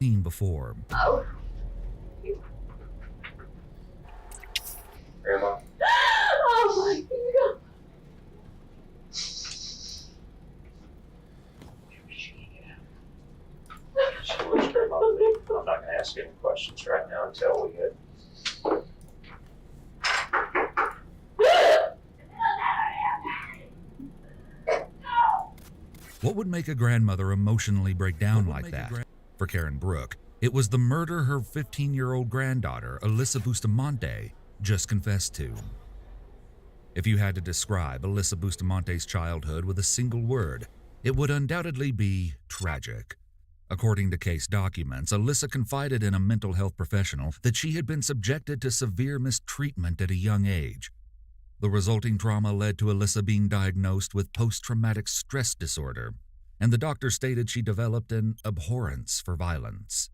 seen before. Oh. Grandma, Oh my God. she was grandma. I'm not gonna ask any questions right now until we get. What would make a grandmother emotionally break down like that? For Karen Brooke, it was the murder her 15-year-old granddaughter, Alyssa Bustamante, just confessed to. If you had to describe Alyssa Bustamante's childhood with a single word, it would undoubtedly be tragic. According to case documents, Alyssa confided in a mental health professional that she had been subjected to severe mistreatment at a young age. The resulting trauma led to Alyssa being diagnosed with post-traumatic stress disorder, and the doctor stated she developed an abhorrence for violence.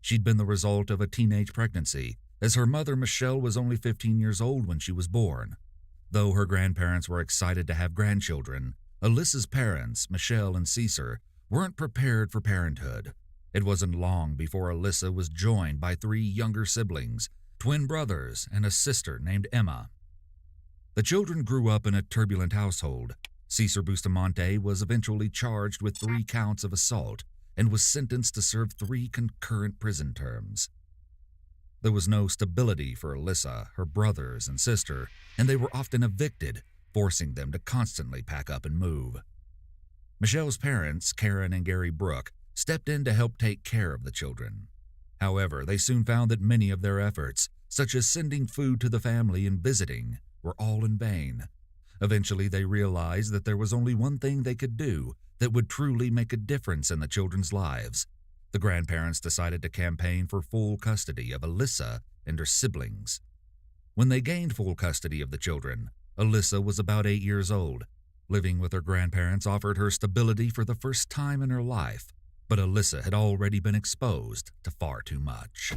She'd been the result of a teenage pregnancy, as her mother, Michelle, was only 15 years old when she was born. Though her grandparents were excited to have grandchildren, Alyssa's parents, Michelle and Caesar, weren't prepared for parenthood. It wasn't long before Alyssa was joined by 3 younger siblings, twin brothers, and a sister named Emma. The children grew up in a turbulent household. Cesar Bustamante was eventually charged with 3 counts of assault and was sentenced to serve 3 concurrent prison terms. There was no stability for Alyssa, her brothers, and sister, and they were often evicted, forcing them to constantly pack up and move. Michelle's parents, Karen and Gary Brooke, stepped in to help take care of the children. However, they soon found that many of their efforts, such as sending food to the family and visiting, were all in vain. Eventually, they realized that there was only one thing they could do that would truly make a difference in the children's lives. The grandparents decided to campaign for full custody of Alyssa and her siblings. When they gained full custody of the children, Alyssa was about 8 years old. Living with her grandparents offered her stability for the first time in her life, but Alyssa had already been exposed to far too much.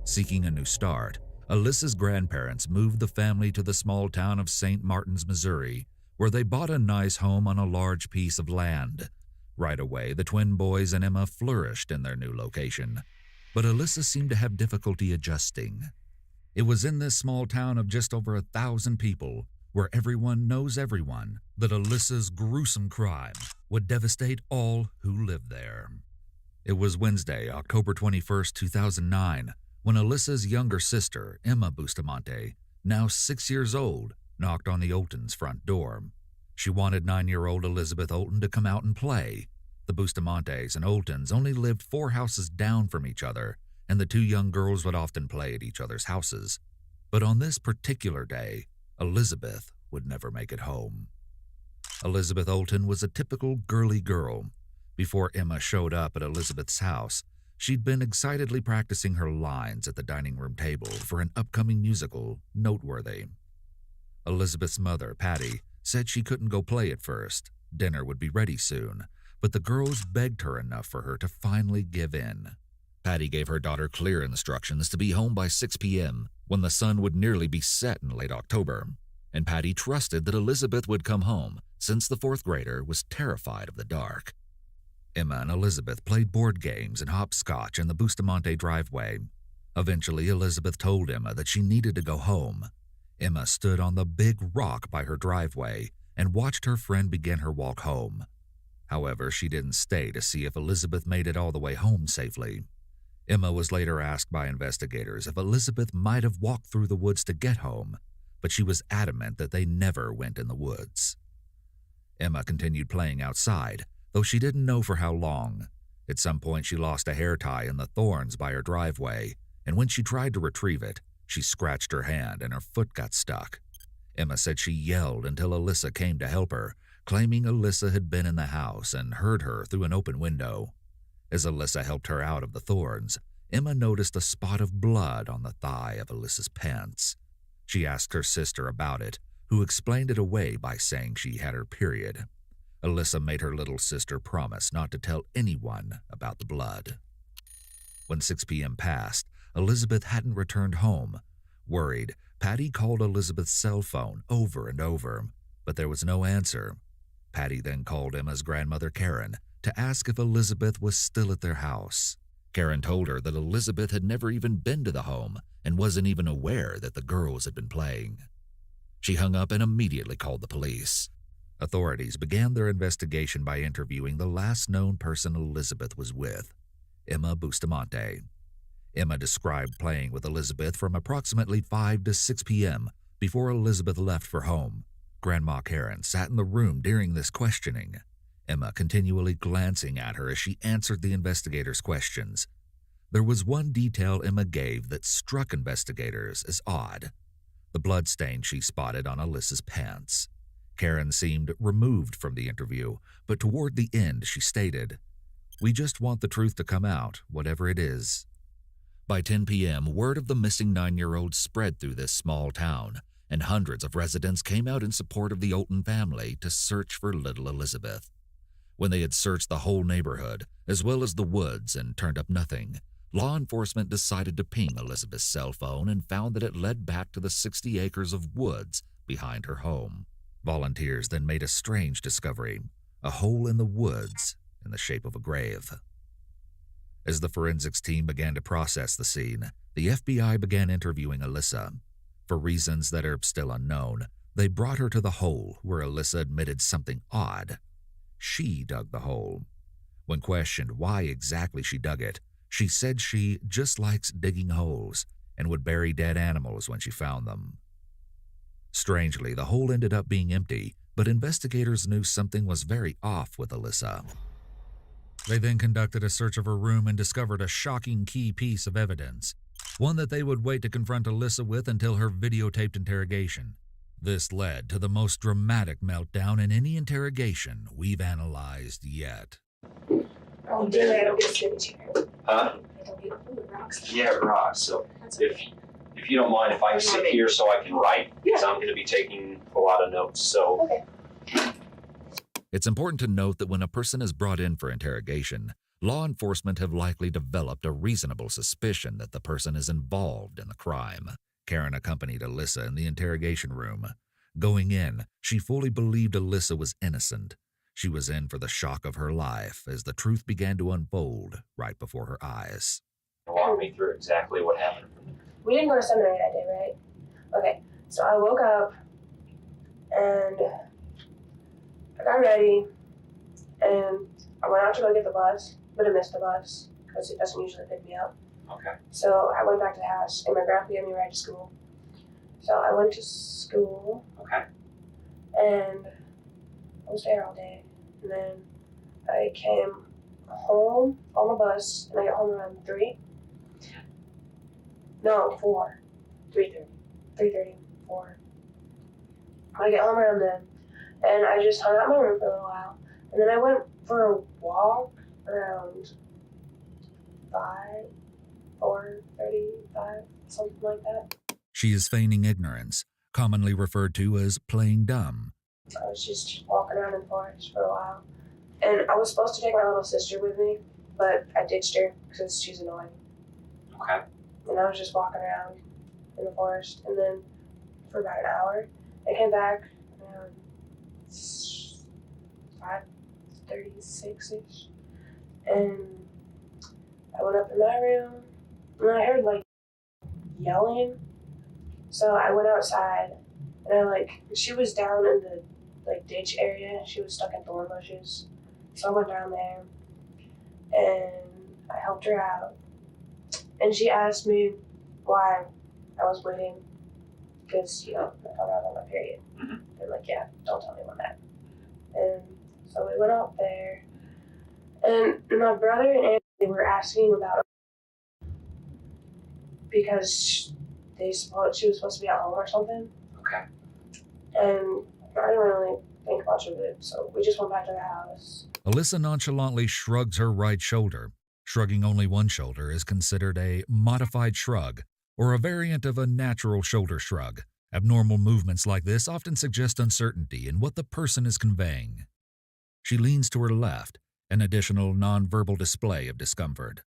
Seeking a new start, Alyssa's grandparents moved the family to the small town of St. Martin's, Missouri, where they bought a nice home on a large piece of land. Right away, the twin boys and Emma flourished in their new location, but Alyssa seemed to have difficulty adjusting. It was in this small town of just over 1,000 people, where everyone knows everyone, that Alyssa's gruesome crime would devastate all who lived there. It was Wednesday, October 21st, 2009, when Alyssa's younger sister, Emma Bustamante, now 6 years old, knocked on the Oltons' front door. She wanted 9-year-old Elizabeth Olton to come out and play. The Bustamantes and Oltons only lived 4 houses down from each other, and the 2 young girls would often play at each other's houses. But on this particular day, Elizabeth would never make it home. Elizabeth Olton was a typical girly girl. Before Emma showed up at Elizabeth's house, she'd been excitedly practicing her lines at the dining room table for an upcoming musical, Noteworthy. Elizabeth's mother, Patty, said she couldn't go play at first. Dinner would be ready soon, but the girls begged her enough for her to finally give in. Patty gave her daughter clear instructions to be home by 6 p.m., when the sun would nearly be set in late October, and Patty trusted that Elizabeth would come home since the 4th grader was terrified of the dark. Emma and Elizabeth played board games and hopscotch in the Bustamante driveway. Eventually, Elizabeth told Emma that she needed to go home. Emma stood on the big rock by her driveway and watched her friend begin her walk home. However, she didn't stay to see if Elizabeth made it all the way home safely. Emma was later asked by investigators if Elizabeth might have walked through the woods to get home, but she was adamant that they never went in the woods. Emma continued playing outside, though she didn't know for how long. At some point, she lost a hair tie in the thorns by her driveway, and when she tried to retrieve it, she scratched her hand and her foot got stuck. Emma said she yelled until Alyssa came to help her, claiming Alyssa had been in the house and heard her through an open window. As Alyssa helped her out of the thorns, Emma noticed a spot of blood on the thigh of Alyssa's pants. She asked her sister about it, who explained it away by saying she had her period. Alyssa made her little sister promise not to tell anyone about the blood. When 6 p.m. passed, Elizabeth hadn't returned home. Worried, Patty called Elizabeth's cell phone over and over, but there was no answer. Patty then called Emma's grandmother, Karen, to ask if Elizabeth was still at their house. Karen told her that Elizabeth had never even been to the home and wasn't even aware that the girls had been playing. She hung up and immediately called the police. Authorities began their investigation by interviewing the last known person Elizabeth was with, Emma Bustamante. Emma described playing with Elizabeth from approximately 5 to 6 p.m. before Elizabeth left for home. Grandma Karen sat in the room during this questioning, Emma continually glancing at her as she answered the investigators' questions. There was one detail Emma gave that struck investigators as odd: the bloodstain she spotted on Alyssa's pants. Karen seemed removed from the interview, but toward the end she stated, "We just want the truth to come out, whatever it is." By 10 p.m., word of the missing 9-year-old spread through this small town, and hundreds of residents came out in support of the Olton family to search for little Elizabeth. When they had searched the whole neighborhood, as well as the woods, and turned up nothing, law enforcement decided to ping Elizabeth's cell phone and found that it led back to the 60 acres of woods behind her home. Volunteers then made a strange discovery: a hole in the woods in the shape of a grave. As the forensics team began to process the scene, the FBI began interviewing Alyssa. For reasons that are still unknown, they brought her to the hole where Alyssa admitted something odd. She dug the hole. When questioned why exactly she dug it, she said she just likes digging holes and would bury dead animals when she found them. Strangely, the hole ended up being empty, but investigators knew something was very off with Alyssa. They then conducted a search of her room and discovered a shocking key piece of evidence, one that they would wait to confront Alyssa with until her videotaped interrogation. This led to the most dramatic meltdown in any interrogation we've analyzed yet. Oh, damn it, I don't get a skinny chair. Huh? I don't get rocks. Yeah, Ross. So if you don't mind, if I can sit here so I can write, because I'm going to be taking a lot of notes. So Okay. It's important to note that when a person is brought in for interrogation, law enforcement have likely developed a reasonable suspicion that the person is involved in the crime. Karen accompanied Alyssa in the interrogation room. Going in, she fully believed Alyssa was innocent. She was in for the shock of her life as the truth began to unfold right before her eyes. walk me through exactly what happened. We didn't go to seminary that day, right? Okay, so I woke up and I got ready and I went out to go get the bus, but I missed the bus because it doesn't usually pick me up. Okay. So I went back to the house and my grandpa gave me a ride to school. So I went to school. Okay. And I was there all day. And then I came home on the bus and I got home around 3. No, 4. 3:30. 3:30, 4. I get home around then. And I just hung out in my room for a little while. And then I went for a walk around 5, 4:35, something like that. She is feigning ignorance, commonly referred to as playing dumb. I was just walking around in the forest for a while. And I was supposed to take my little sister with me, but I ditched her because she's annoying. Okay. And I was just walking around in the forest. And then for about an hour, I came back around 5:36-ish. And I went up in my room, and I heard like yelling. So I went outside, and she was down in the ditch area. She was stuck in thorn bushes. So I went down there, and I helped her out. And she asked me why I was waiting, because, I found out on my period. Mm-hmm. And yeah, don't tell anyone that. And so we went out there, and my brother and Anthony were asking about it because she was supposed to be at home or something. Okay. And I didn't really think much of it, so we just went back to the house. Alyssa nonchalantly shrugs her right shoulder. Shrugging only one shoulder is considered a modified shrug, or a variant of a natural shoulder shrug. Abnormal movements like this often suggest uncertainty in what the person is conveying. She leans to her left, an additional nonverbal display of discomfort.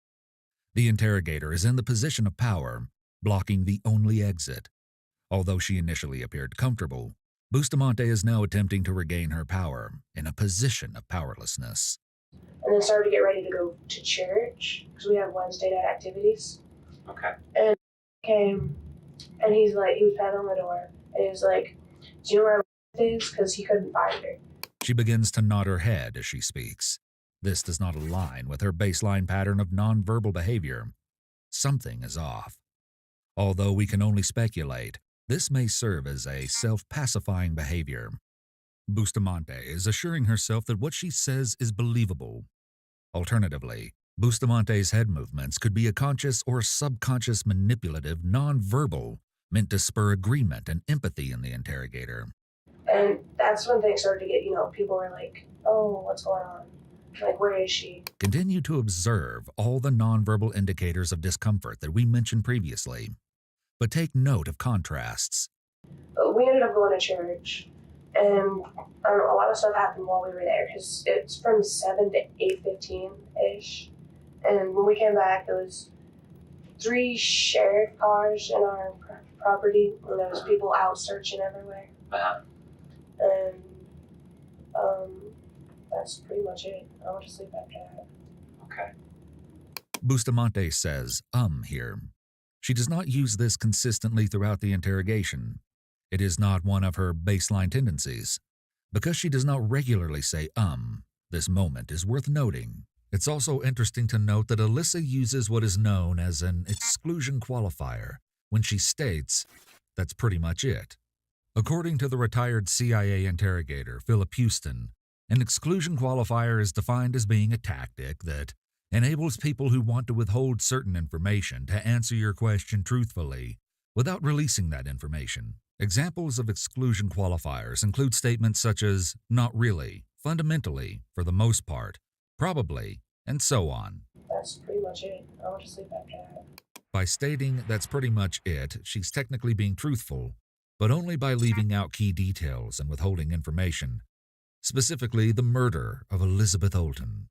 The interrogator is in the position of power, blocking the only exit. Although she initially appeared comfortable, Bustamante is now attempting to regain her power in a position of powerlessness. and then started to get ready to go to church because we have Wednesday night activities. Okay. And he came, and he was patting on the door, and he was like, "Do you know where my is?" Because he couldn't find her. She begins to nod her head as she speaks. This does not align with her baseline pattern of nonverbal behavior. Something is off. Although we can only speculate, this may serve as a self-pacifying behavior. Bustamante is assuring herself that what she says is believable. Alternatively, Bustamante's head movements could be a conscious or subconscious manipulative nonverbal meant to spur agreement and empathy in the interrogator. And that's when things started to get, people were like, "Oh, what's going on? Like, where is she?" Continue to observe all the nonverbal indicators of discomfort that we mentioned previously, but take note of contrasts. We ended up going to church, and I don't know, a lot of stuff happened while we were there because it's from 7 to 8:15-ish. And when we came back, there was 3 sheriff cars in our property, and there was people out searching everywhere. Uh-huh. And that's pretty much it. I went to sleep after that. Okay. Bustamante says, here. She does not use this consistently throughout the interrogation. It is not one of her baseline tendencies. Because she does not regularly say, this moment is worth noting. It's also interesting to note that Alyssa uses what is known as an exclusion qualifier when she states, "That's pretty much it." According to the retired CIA interrogator, Philip Houston, an exclusion qualifier is defined as being a tactic that enables people who want to withhold certain information to answer your question truthfully without releasing that information. Examples of exclusion qualifiers include statements such as "not really," "fundamentally," "for the most part," "probably," and so on. That's pretty much it. I went to sleep after that. By stating "that's pretty much it," she's technically being truthful, but only by leaving out key details and withholding information, specifically the murder of Elizabeth Olton.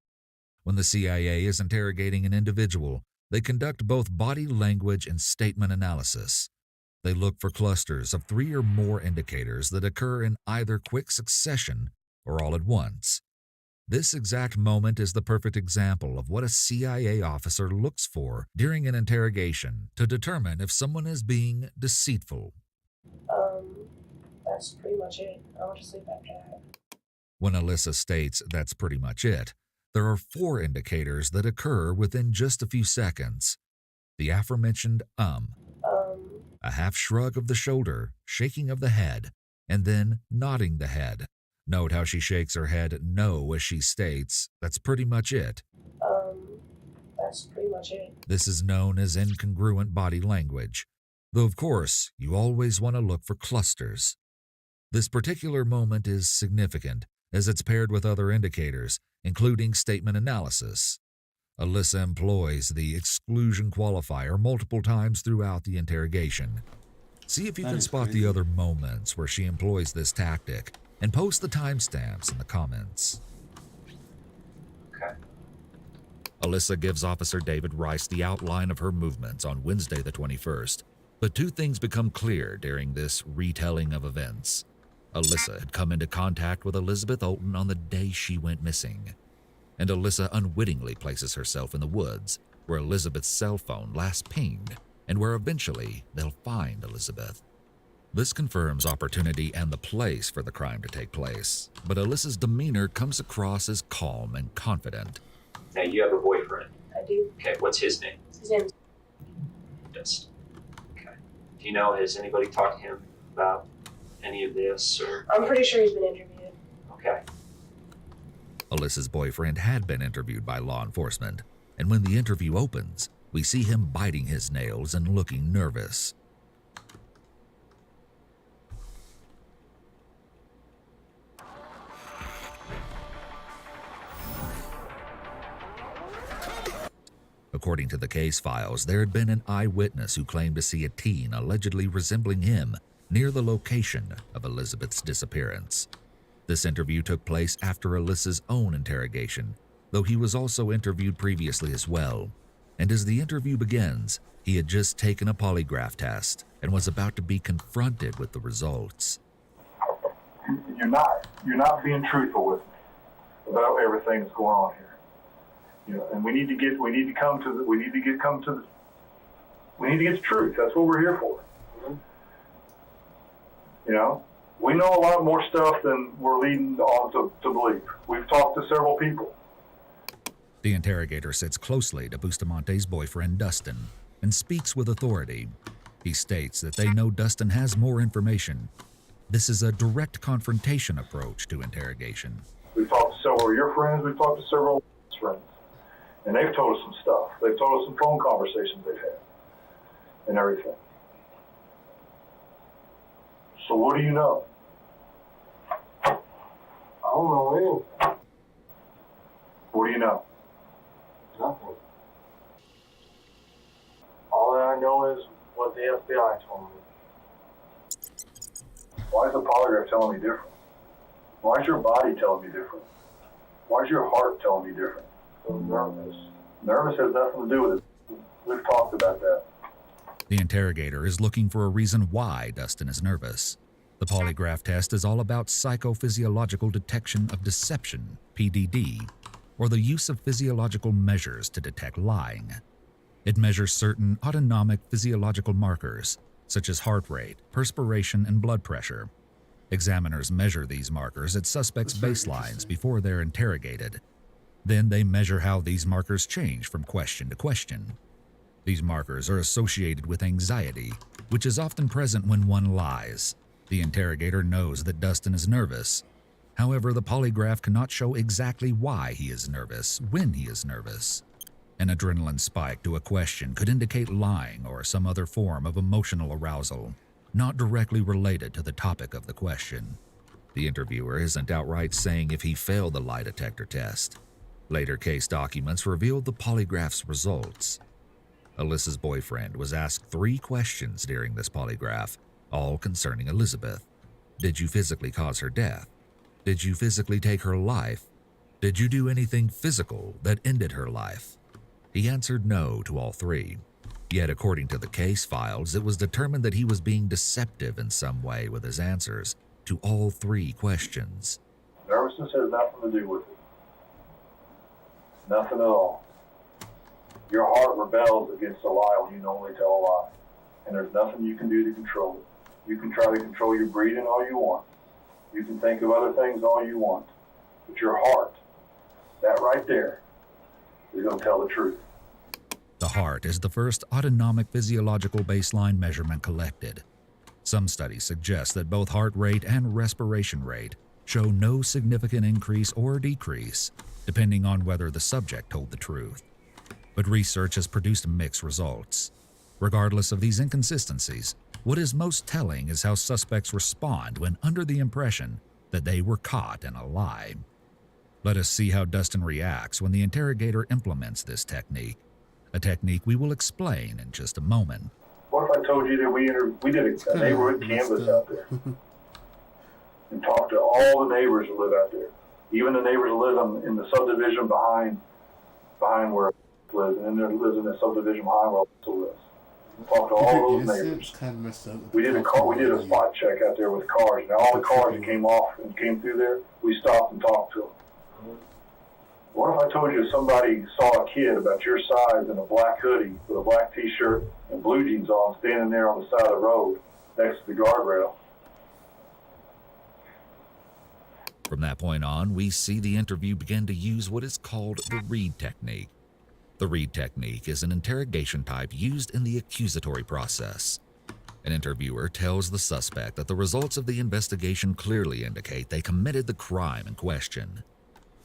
When the CIA is interrogating an individual, they conduct both body language and statement analysis. They look for clusters of 3 or more indicators that occur in either quick succession or all at once. This exact moment is the perfect example of what a CIA officer looks for during an interrogation to determine if someone is being deceitful. That's pretty much it. I went to sleep after that. When Alyssa states "that's pretty much it," there are 4 indicators that occur within just a few seconds. The aforementioned a half shrug of the shoulder, shaking of the head, and then nodding the head. Note how she shakes her head no as she states "that's pretty much it." That's pretty much it. This is known as incongruent body language, though of course you always want to look for clusters. This particular moment is significant as it's paired with other indicators, including statement analysis. Alyssa employs the exclusion qualifier multiple times throughout the interrogation. See if you can spot the other moments where she employs this tactic and post the timestamps in the comments. Okay. Alyssa gives Officer David Rice the outline of her movements on Wednesday the 21st, but 2 things become clear during this retelling of events. Alyssa had come into contact with Elizabeth Olton on the day she went missing, and Alyssa unwittingly places herself in the woods where Elizabeth's cell phone last pinged and where eventually they'll find Elizabeth. This confirms opportunity and the place for the crime to take place, but Alyssa's demeanor comes across as calm and confident. Now, you have a boyfriend. I do. Okay, what's his name? His name's Dustin. Okay. Do you know, has anybody talked to him about any of this? Or I'm pretty sure he's been interviewed. okay. Alyssa's boyfriend had been interviewed by law enforcement, and when the interview opens, we see him biting his nails and looking nervous. According to the case files, there had been an eyewitness who claimed to see a teen allegedly resembling him near the location of Elizabeth's disappearance. This interview took place after Alyssa's own interrogation, though he was also interviewed previously as well. And as the interview begins, he had just taken a polygraph test and was about to be confronted with the results. You're not being truthful with me about everything that's going on here. You know, and we need to get the truth. That's what we're here for. You know, we know a lot more stuff than we're leading on to believe. We've talked to several people. The interrogator sits closely to Bustamante's boyfriend, Dustin, and speaks with authority. He states that they know Dustin has more information. This is a direct confrontation approach to interrogation. We've talked to several of your friends. We've talked to several of his friends. And they've told us some stuff. They've told us some phone conversations they've had and everything. So what do you know? I don't know anything. What do you know? Nothing. All that I know is what the FBI told me. Why is the polygraph telling me different? Why is your body telling me different? Why is your heart telling me different? I'm nervous. Nervous has nothing to do with it. We've talked about that. The interrogator is looking for a reason why Dustin is nervous. The polygraph test is all about psychophysiological detection of deception, PDD, or the use of physiological measures to detect lying. It measures certain autonomic physiological markers, such as heart rate, perspiration, and blood pressure. Examiners measure these markers at suspects' baselines before they're interrogated. Then they measure how these markers change from question to question. These markers are associated with anxiety, which is often present when one lies. The interrogator knows that Dustin is nervous. However, the polygraph cannot show exactly why he is nervous, when he is nervous. An adrenaline spike to a question could indicate lying or some other form of emotional arousal, not directly related to the topic of the question. The interviewer isn't outright saying if he failed the lie detector test. Later case documents revealed the polygraph's results. Alyssa's boyfriend was asked 3 questions during this polygraph, all concerning Elizabeth. Did you physically cause her death? Did you physically take her life? Did you do anything physical that ended her life? He answered no to all 3. Yet according to the case files, it was determined that he was being deceptive in some way with his answers to all 3 questions. Nervousness has nothing to do with it. Nothing at all. Your heart rebels against a lie when you normally tell a lie. And there's nothing you can do to control it. You can try to control your breathing all you want. You can think of other things all you want. But your heart, that right there, is going to tell the truth. The heart is the first autonomic physiological baseline measurement collected. Some studies suggest that both heart rate and respiration rate show no significant increase or decrease, depending on whether the subject told the truth. But research has produced mixed results. Regardless of these inconsistencies, what is most telling is how suspects respond when under the impression that they were caught in a lie. Let us see how Dustin reacts when the interrogator implements this technique, a technique we will explain in just a moment. What if I told you that we did a neighborhood canvas out there and talked to all the neighbors that live out there, even the neighbors that live in the subdivision behind where I live, and then there lives in the subdivision behind where I also lives. Talked to all those neighbors. Kind of messed up. We did a spot check out there with cars. Now all the cars that came off and came through there, we stopped and talked to them. What if I told you somebody saw a kid about your size in a black hoodie with a black t-shirt and blue jeans on, standing there on the side of the road next to the guardrail? From that point on, we see the interview begin to use what is called the read technique. The read technique is an interrogation type used in the accusatory process. An interviewer tells the suspect that the results of the investigation clearly indicate they committed the crime in question.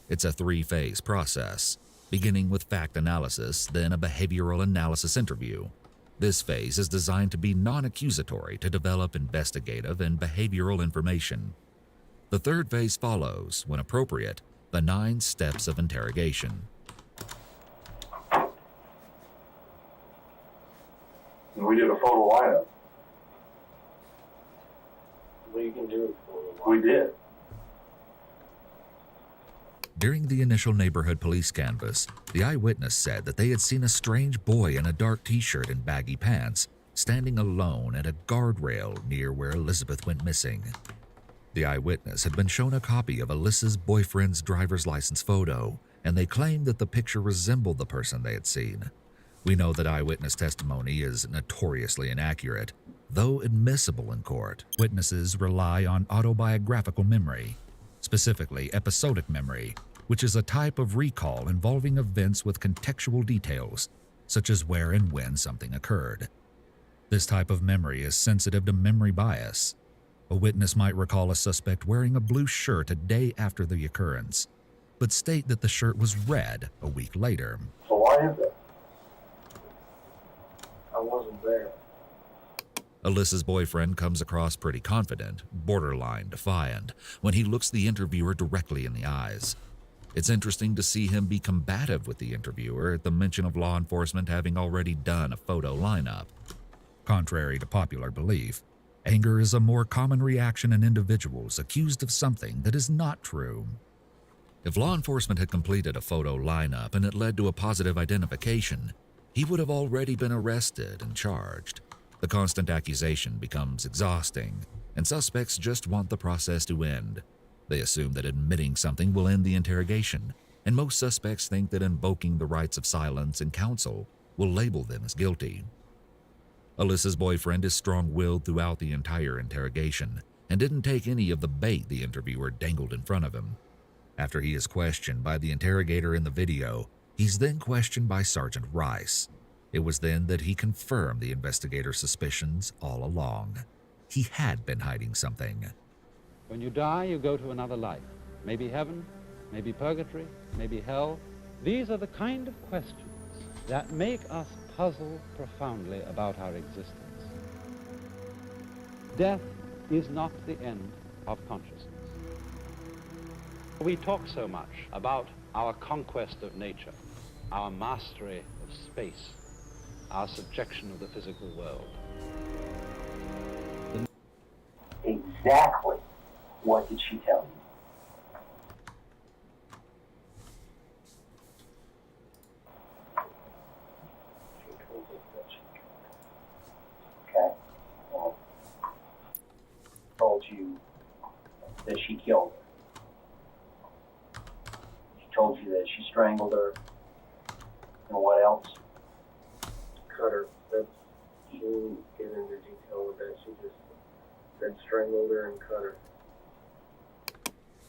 It's a 3-phase process, beginning with fact analysis, then a behavioral analysis interview. This phase is designed to be non-accusatory to develop investigative and behavioral information. The 3rd phase follows, when appropriate, the 9 steps of interrogation. And we did a photo lineup. What you can do for We did. During the initial neighborhood police canvass, the eyewitness said that they had seen a strange boy in a dark t-shirt and baggy pants standing alone at a guardrail near where Elizabeth went missing. The eyewitness had been shown a copy of Alyssa's boyfriend's driver's license photo and they claimed that the picture resembled the person they had seen. We know that eyewitness testimony is notoriously inaccurate, though admissible in court. Witnesses rely on autobiographical memory, specifically episodic memory, which is a type of recall involving events with contextual details, such as where and when something occurred. This type of memory is sensitive to memory bias. A witness might recall a suspect wearing a blue shirt a day after the occurrence, but state that the shirt was red a week later. So why is that? I wasn't there. Alyssa's boyfriend comes across pretty confident, borderline defiant, when he looks the interviewer directly in the eyes. It's interesting to see him be combative with the interviewer at the mention of law enforcement having already done a photo lineup. Contrary to popular belief, anger is a more common reaction in individuals accused of something that is not true. If law enforcement had completed a photo lineup and it led to a positive identification, he would have already been arrested and charged. The constant accusation becomes exhausting, and suspects just want the process to end. They assume that admitting something will end the interrogation, and most suspects think that invoking the rights of silence and counsel will label them as guilty. Alyssa's boyfriend is strong-willed throughout the entire interrogation and didn't take any of the bait the interviewer dangled in front of him. After he is questioned by the interrogator in the video, he's then questioned by Sergeant Rice. It was then that he confirmed the investigator's suspicions all along. He had been hiding something. When you die, you go to another life. Maybe heaven, maybe purgatory, maybe hell. These are the kind of questions that make us puzzle profoundly about our existence. Death is not the end of consciousness. We talk so much about our conquest of nature, our mastery of space, our subjection of the physical world. Exactly. What did she tell you? Okay. Well, told you that she killed her. She told you that she strangled her. And what else? Cut her. She didn't get into detail with that. She just said strangled her and cut her.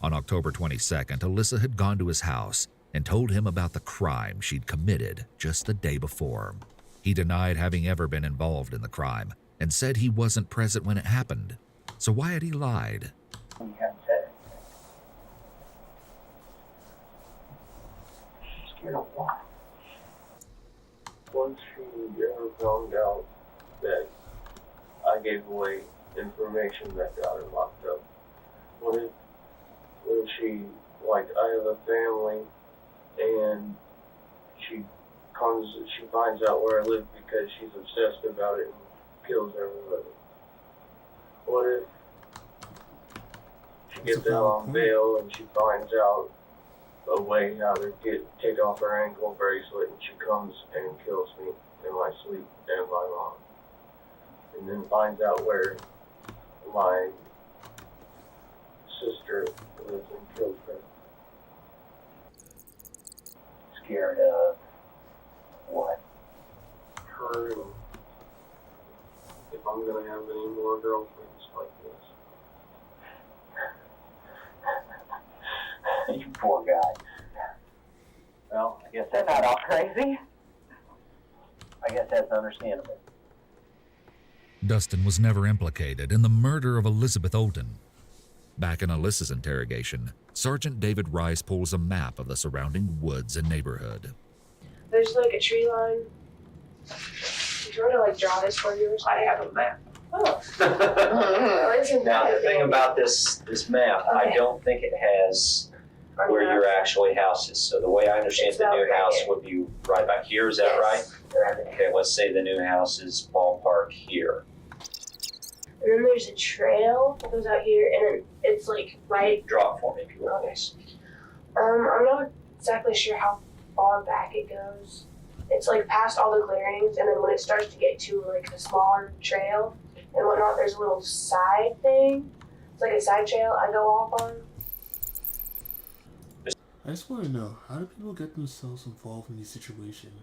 On October 22nd, Alyssa had gone to his house and told him about the crime she'd committed just the day before. He denied having ever been involved in the crime and said he wasn't present when it happened. So why had he lied? You haven't said anything. Scared of what? Once she ever found out that I gave away information that got her locked up, when she, like, I have a family, and she finds out where I live because she's obsessed about it and kills everybody. What if she gets out on bail and she finds out a way how to take off her ankle bracelet, and she comes and kills me in my sleep and my mom, and then finds out where my sister lives and kills her. Scared of what? Her, and if I'm gonna have any more girlfriends like this. You poor guy. Well, I guess They're not all crazy. I guess that's understandable. Dustin was never implicated in the murder of Elizabeth Olden. Back in Alyssa's interrogation, Sergeant David Rice pulls a map of the surrounding woods and neighborhood. There's like a tree line. You trying to like draw this for you? I have a map. Oh. Now, the thing about this map, I Okay. don't think it has where your actually house is. So the way I understand It's the about new right house here. would be right back here, is that right? Right. Okay, let's say the new house is ballpark here. And then there's a trail that goes out here, and then it's like right. Draw it for me if you will, Okay. please. I'm not exactly sure how far back it goes. It's like past all the clearings, and then when it starts to get to like a smaller trail and whatnot, there's a little side thing. It's like a side trail I go off on. I just want to know, how do people get themselves involved in these situations?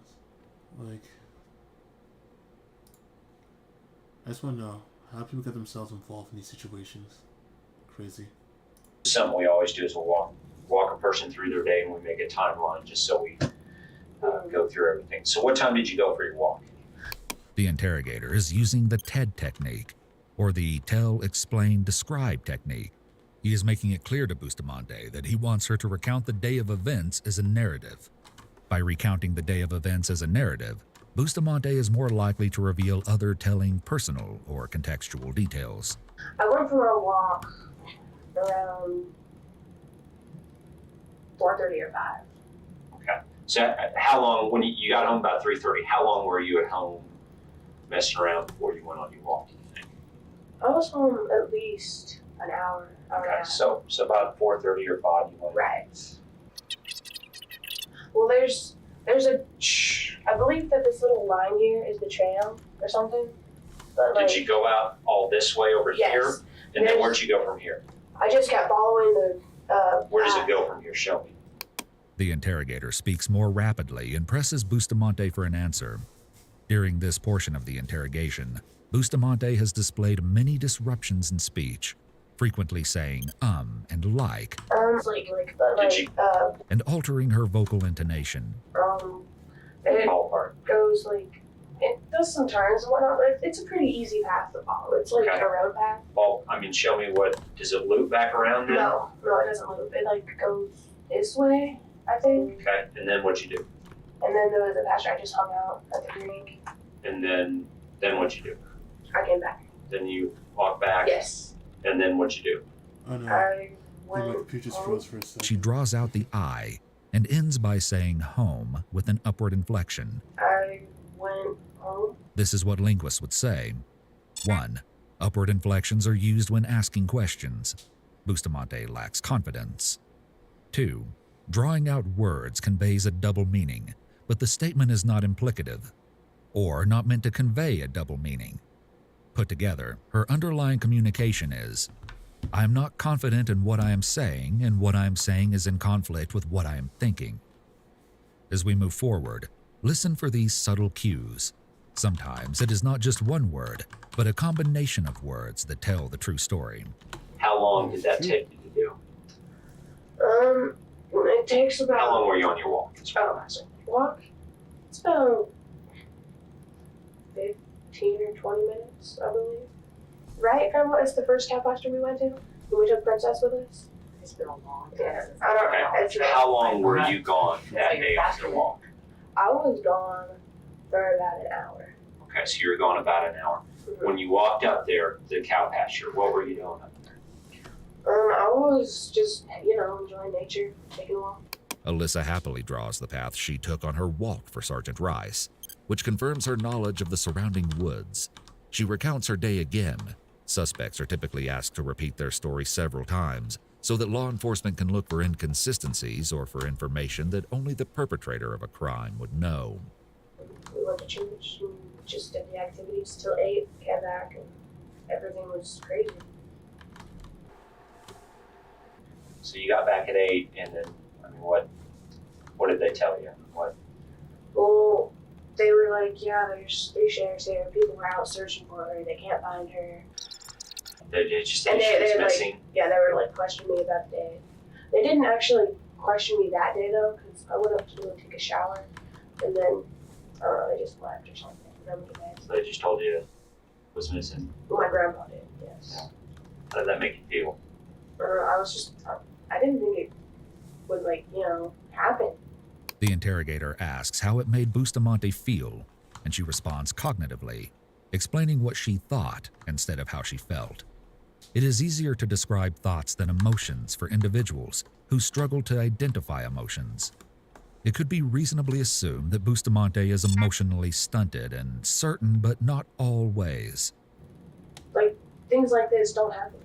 Like, I just want to know, how do people get themselves involved in these situations? Crazy. Something we always do is we'll walk a person through their day and we make a timeline just so we go through everything. So what time did you go for your walk? The interrogator is using the TED technique, or the Tell, Explain, Describe technique. He is making it clear to Bustamante that he wants her to recount the day of events as a narrative. By recounting the day of events as a narrative, Bustamante is more likely to reveal other telling personal or contextual details. I went for a walk around 4:30 or 5. Okay. So how long, when you got home about 3:30, how long were you at home messing around before you went on your walk, do you think? I was home at least an hour. Okay, so about 4:30 or 5 you went. Right. Well, there's a, I believe that this little line here is the trail or something. But Did you go out all this way over yes. here? And then where'd you go from here? I just kept following the Where does path. it go from here? Show me. The interrogator speaks more rapidly and presses Bustamante for an answer. During this portion of the interrogation, Bustamante has displayed many disruptions in speech, frequently saying and like, and altering her vocal intonation. It goes like, it does some turns and whatnot, but it's a pretty easy path to follow. It's like a road path. Well, I mean, show me what, does it loop back around then? No, it doesn't loop. It like goes this way, I think. Okay, and then what'd you do? And then there was a pasture. I just hung out at the creek. And then what'd you do? I came back. Then you walk back? Yes. And then what'd you do? Oh no. I My went computer just froze for a second. She draws out the I and ends by saying home with an upward inflection. I went home. This is what linguists would say. 1. Upward inflections are used when asking questions. Bustamante lacks confidence. 2. Drawing out words conveys a double meaning, but the statement is not implicative, or not meant to convey a double meaning. Put together, her underlying communication is, I am not confident in what I am saying, and what I am saying is in conflict with what I am thinking. As we move forward, listen for these subtle cues. Sometimes it is not just one word, but a combination of words that tell the true story. How long did that take you to do? It takes about. How long were you on your walk? It's about walk? It's about 15 or 20 minutes, I believe. Right, Grandma? It's the first cow pasture we went to. When we took Princess with us. It's been a long time. Yeah, I don't know. Okay. How long were you gone that day on your walk? I was gone for about an hour. Okay, so you were gone about an hour. Mm-hmm. When you walked up there, the cow pasture, what were you doing up there? I was just, enjoying nature, taking a walk. Alyssa happily draws the path she took on her walk for Sergeant Rice, which confirms her knowledge of the surrounding woods. She recounts her day again. Suspects are typically asked to repeat their story several times so that law enforcement can look for inconsistencies or for information that only the perpetrator of a crime would know. We went to church and just did the activities till 8, came back, and everything was crazy. So you got back at 8, and then, what did they tell you? What? Well, they were like, yeah, there's 3 sheriffs here. People were out searching for her. They can't find her. They just said she was missing? They were questioning me about the day. They didn't actually question me that day, though, because I went up to go take a shower, and then, they just left or something. So they just told you it was missing? Well, my grandpa did, yes. How did that make you feel? I didn't think it would, happen. The interrogator asks how it made Bustamante feel, and she responds cognitively, explaining what she thought instead of how she felt. It is easier to describe thoughts than emotions for individuals who struggle to identify emotions. It could be reasonably assumed that Bustamante is emotionally stunted in certain but not all ways. Things like this don't happen.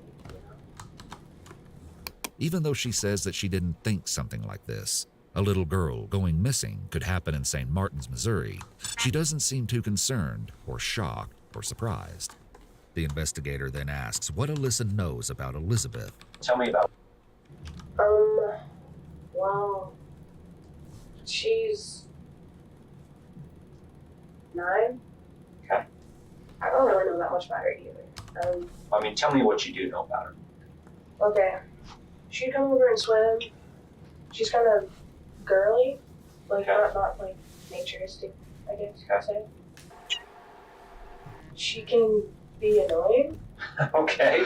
Even though she says that she didn't think something like this, a little girl going missing, could happen in St. Martin's, Missouri, she doesn't seem too concerned or shocked or surprised. The investigator then asks what Alyssa knows about Elizabeth. Tell me about Well, Well, she's 9. Okay. I don't really know that much about her either. I mean, tell me what you do know about her. Okay. She'd come over and swim. She's kind of girly, like not like naturistic, I guess you could say. She can be annoying. Okay.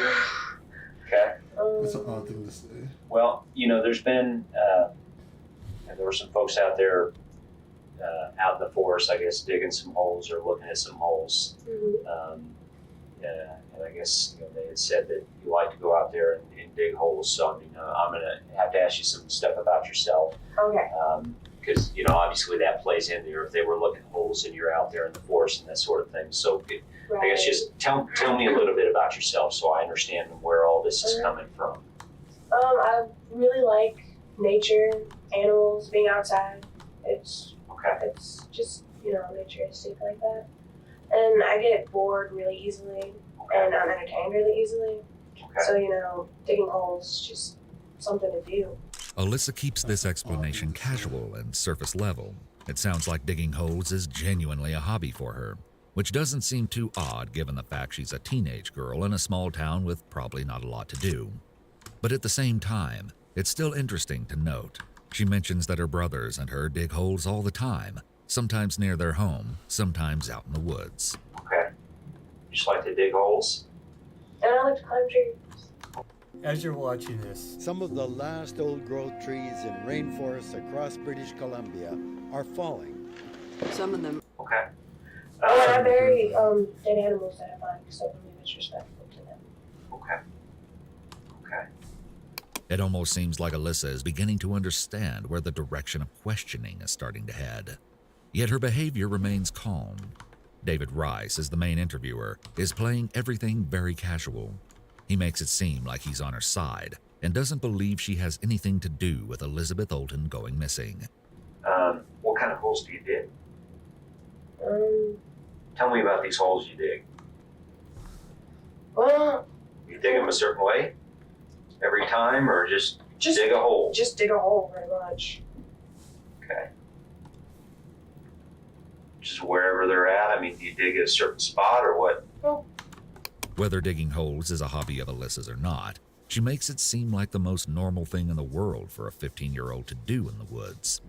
Okay. That's an odd thing to say. Well, you know, there's been, there were some folks out there out in the forest, I guess, digging some holes or looking at some holes. Mm-hmm. And I guess, you know, they had said that you like to go out there and dig holes. So, I mean, I'm going to have to ask you some stuff about yourself. Okay. Because, you know, obviously that plays in there if they were looking at holes and you're out there in the forest and that sort of thing. So, I guess just tell me a little bit about yourself so I understand where all this is coming from. I really like nature, animals, being outside. It's just, you know, naturistic like that. And I get bored really easily, and I'm entertained really easily. Okay. So, you know, digging holes is just something to do. Alyssa keeps this explanation casual and surface level. It sounds like digging holes is genuinely a hobby for her, which doesn't seem too odd given the fact she's a teenage girl in a small town with probably not a lot to do. But at the same time, it's still interesting to note. She mentions that her brothers and her dig holes all the time, sometimes near their home, sometimes out in the woods. Okay. You just like to dig holes? And I like to climb trees. As you're watching this, some of the last old-growth trees in rainforests across British Columbia are falling. Some of them. Okay. And I bury dead animals that I find, because I believe it's respectful to them. Okay. Okay. It almost seems like Alyssa is beginning to understand where the direction of questioning is starting to head. Yet her behavior remains calm. David Rice, as the main interviewer, is playing everything very casual. He makes it seem like he's on her side and doesn't believe she has anything to do with Elizabeth Olten going missing. What kind of holes do you dig? Tell me about these holes you dig. Well, You dig them a certain way every time, or just dig a hole? Just dig a hole, pretty much. Okay. Just wherever they're at? I mean, do you dig at a certain spot or what? No. Whether digging holes is a hobby of Alyssa's or not, she makes it seem like the most normal thing in the world for a 15-year-old to do in the woods.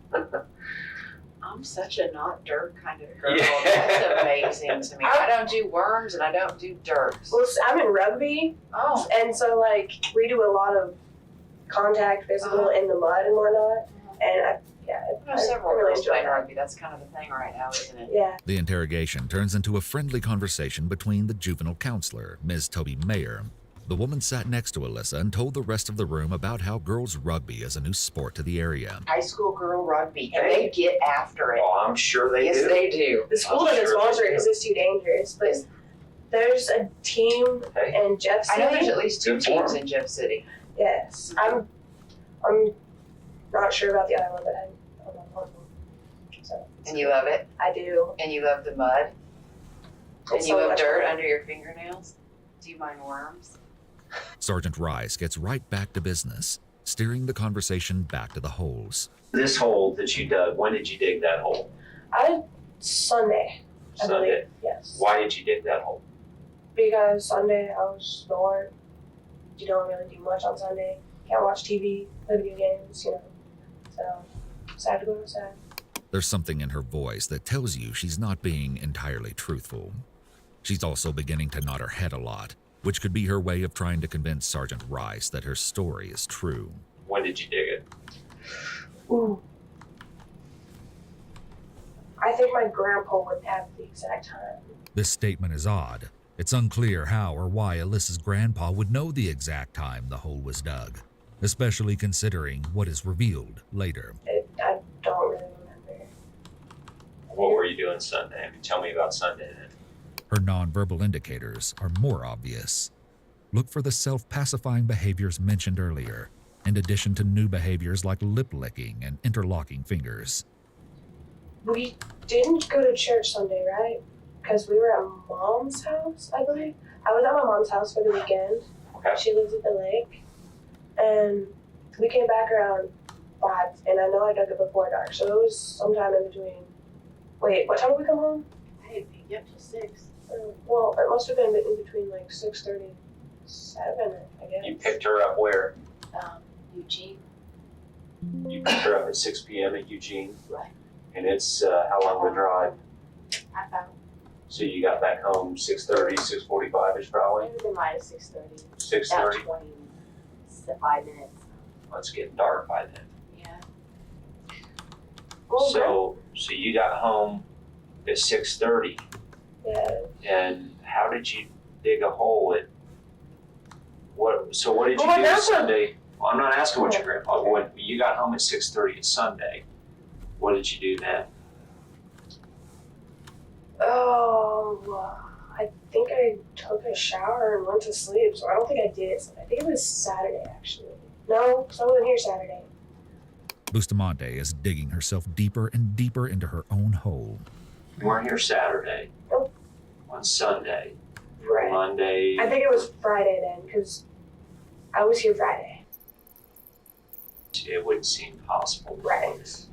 I'm such a not dirt kind of girl. Yeah. That's amazing to me. I don't do worms and I don't do dirt. Well, I'm in rugby, and so, like, we do a lot of contact physical in the mud and whatnot, and I know several girls playing rugby. That's kind of the thing right now, isn't it? Yeah. The interrogation turns into a friendly conversation between the juvenile counselor, Ms. Toby Mayer. The woman sat next to Alyssa and told the rest of the room about how girls' rugby is a new sport to the area. High school girl rugby, and they get after it. Oh, I'm sure they do. Yes, they do. The school doesn't sponsor it because it's too dangerous, but there's a team in Jeff City. I know there's at least 2 teams in Jeff City. Yes. I'm not sure about the other one, but I'm on one of them. So, and you love it? I do. And you love the mud? And It's you so love much dirt fun. under your fingernails? Do you mind worms? Sergeant Rice gets right back to business, steering the conversation back to the holes. This hole that you dug, when did you dig that hole? Sunday, I Sunday. believe. Yes. Why did you dig that hole? Because Sunday I was bored. You don't really do much on Sunday. Can't watch TV, play video games, you know. So I had to go outside. There's something in her voice that tells you she's not being entirely truthful. She's also beginning to nod her head a lot, which could be her way of trying to convince Sergeant Rice that her story is true. When did you dig it? Ooh. I think my grandpa would have the exact time. This statement is odd. It's unclear how or why Alyssa's grandpa would know the exact time the hole was dug, especially considering what is revealed later. I don't really remember. What were you doing Sunday? I mean, tell me about Sunday then. Her nonverbal indicators are more obvious. Look for the self-pacifying behaviors mentioned earlier, in addition to new behaviors like lip-licking and interlocking fingers. We didn't go to church Sunday, right? Because we were at Mom's house, I believe. I was at my mom's house for the weekend. Okay. She lives at the lake. And we came back around 5, and I know I dug it before dark, so it was sometime in between. Wait, what time did we come home? I didn't pick you up till 6. Well, it must have been in between like 6:37, I guess. You picked her up where? Eugene. You picked her up at 6 p.m. at Eugene? Right. And it's how long of a drive? Half hour. So you got back home 6:30, 6:45-ish probably? Maybe minus 6:30. 6:30? About 25 minutes. Well, it's getting dark by then. Yeah. Well, So you got home at 6:30. yeah. And how did you dig a hole at what? So what did you Well, do that's Sunday? Well, I'm not asking what your grandpa. When you got home at 6:30 at Sunday, what did you do then? Oh, I think I took a shower and went to sleep, so I don't think I did it Sunday. I think it was Saturday, actually. No, because I wasn't here Saturday. Bustamante is digging herself deeper and deeper into her own hole. You weren't here Saturday. Nope. On Sunday. Right. Monday. I think it was Friday then, because I was here Friday. It wouldn't seem possible. Right.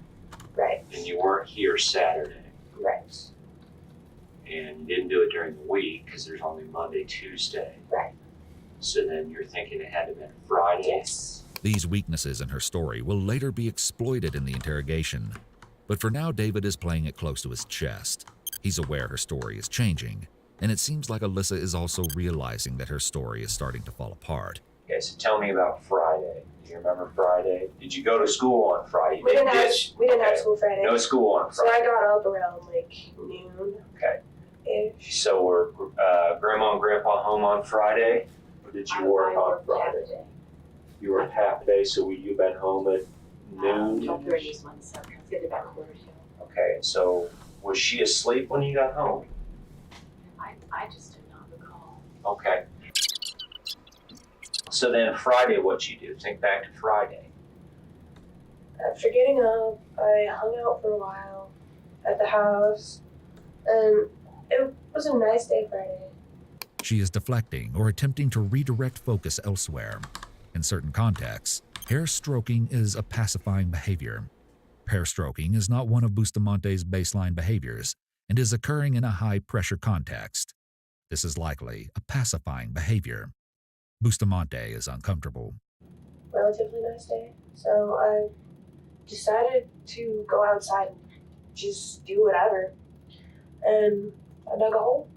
Right. And you weren't here Saturday. Right. And you didn't do it during the week because there's only Monday, Tuesday. Right. So then you're thinking it had to have been Friday. Yes. These weaknesses in her story will later be exploited in the interrogation. But for now, David is playing it close to his chest. He's aware her story is changing, and it seems like Alyssa is also realizing that her story is starting to fall apart. Okay, so tell me about Friday. Do you remember Friday? Did you go to school on Friday? We didn't have Okay. school Friday. No school on So I Friday. got up around like noon. Okay. Ish. So were Grandma and Grandpa home on Friday? Or did you work on Friday? You worked half a day, so you've been home at noon? 12:30 is when the get it back 1:45. Okay, so was she asleep when you got home? I just did not recall. Okay. So then Friday, what'd you do? Think back to Friday. After getting up, I hung out for a while at the house, and it was a nice day Friday. She is deflecting or attempting to redirect focus elsewhere. In certain contexts, hair stroking is a pacifying behavior. Hair stroking is not one of Bustamante's baseline behaviors and is occurring in a high-pressure context. This is likely a pacifying behavior. Bustamante is uncomfortable. Relatively nice day. So I decided to go outside and just do whatever. And I dug a hole.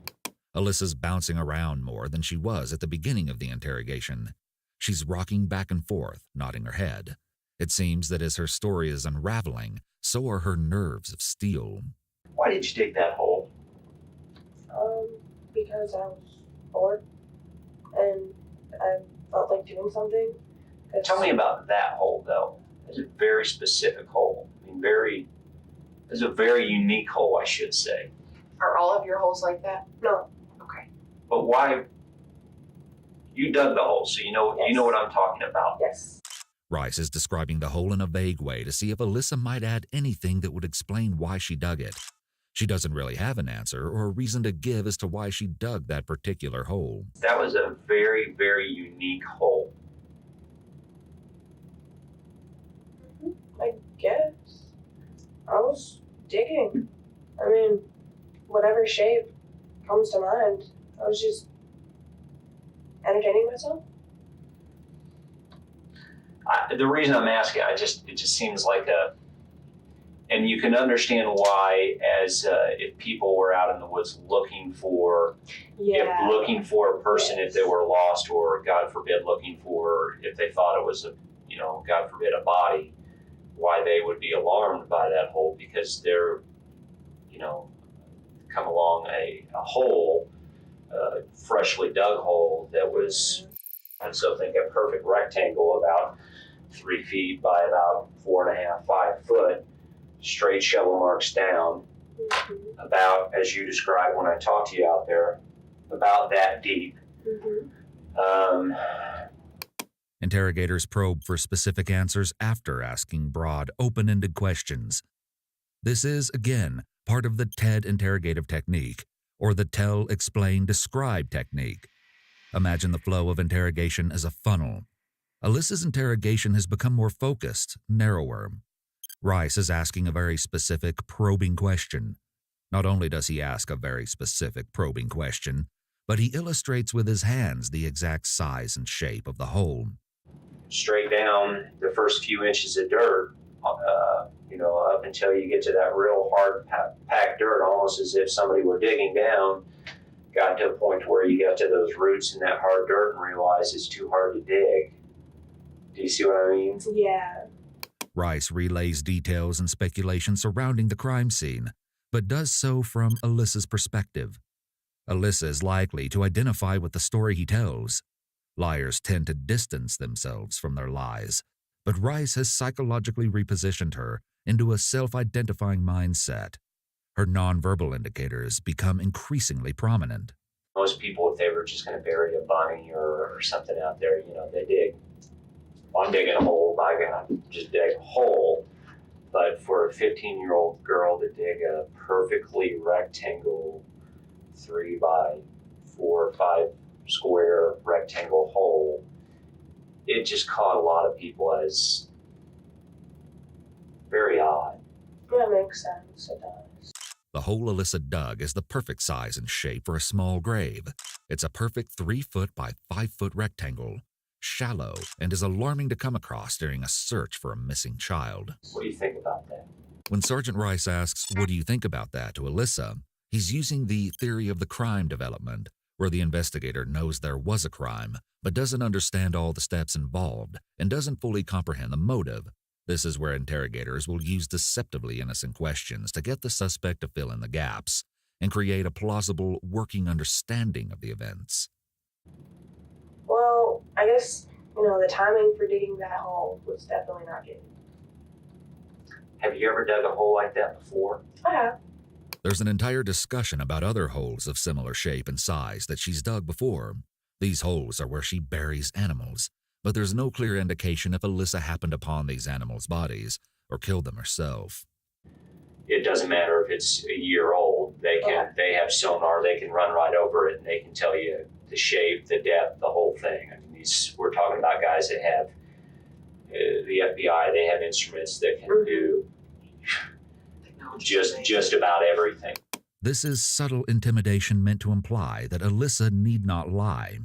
Alyssa's bouncing around more than she was at the beginning of the interrogation. She's rocking back and forth, nodding her head. It seems that as her story is unraveling, so are her nerves of steel. Why did you dig that hole? Because I was bored and I felt like doing something. Tell me about that hole, though. It's a very specific hole. I mean, it's a very unique hole, I should say. Are all of your holes like that? No. Okay. But why? You dug the hole, so you know what I'm talking about. Yes. Rice is describing the hole in a vague way to see if Alyssa might add anything that would explain why she dug it. She doesn't really have an answer or a reason to give as to why she dug that particular hole. That was a very, very unique hole. I guess. I was digging. I mean, whatever shape comes to mind. I was just entertaining myself. The reason I'm asking, it just seems like and you can understand why, as if people were out in the woods looking for a person, if they were lost, or God forbid, looking for, if they thought it was God forbid, a body, why they would be alarmed by that hole, because they're, come along a hole, freshly dug hole that was, and so think a perfect rectangle about 3 feet by about 4.5, 5 foot, straight shovel marks down, about, as you described when I talked to you out there, about that deep. Interrogators probe for specific answers after asking broad, open-ended questions. This is, again, part of the TED interrogative technique, or the tell, explain, describe technique. Imagine the flow of interrogation as a funnel. Alyssa's interrogation has become more focused, narrower. Rice is asking a very specific, probing question. Not only does he ask a very specific, probing question, but he illustrates with his hands the exact size and shape of the hole. Straight down the first few inches of dirt, up until you get to that real hard packed dirt, almost as if somebody were digging down, got to a point where you got to those roots in that hard dirt and realized it's too hard to dig. Do you see what I mean? Yeah. Rice relays details and speculation surrounding the crime scene, but does so from Alyssa's perspective. Alyssa is likely to identify with the story he tells. Liars tend to distance themselves from their lies, but Rice has psychologically repositioned her into a self-identifying mindset. Her nonverbal indicators become increasingly prominent. Most people, if they were just going to bury a bunny or something out there, they dig. I'm digging a hole, by God, just dig a hole. But for a 15-year-old girl to dig a perfectly rectangle 3 by 4 or 5 square rectangle hole, it just caught a lot of people as very odd. That makes sense, it does. The hole Alyssa dug is the perfect size and shape for a small grave. It's a perfect 3-foot by 5-foot rectangle, shallow, and is alarming to come across during a search for a missing child. What do you think about that? When Sergeant Rice asks, "What do you think about that?" to Alyssa, he's using the theory of the crime development, where the investigator knows there was a crime, but doesn't understand all the steps involved and doesn't fully comprehend the motive. This is where interrogators will use deceptively innocent questions to get the suspect to fill in the gaps and create a plausible working understanding of the events. Well, I guess, the timing for digging that hole was definitely not good. Have you ever dug a hole like that before? I have. There's an entire discussion about other holes of similar shape and size that she's dug before. These holes are where she buries animals, but there's no clear indication if Alyssa happened upon these animals' bodies or killed them herself. It doesn't matter if it's a year old. They have sonar, they can run right over it and they can tell you the shape, the depth, the whole thing. I mean, we're talking about guys that have the FBI, they have instruments that can do just about everything. This is subtle intimidation meant to imply that Alyssa need not lie.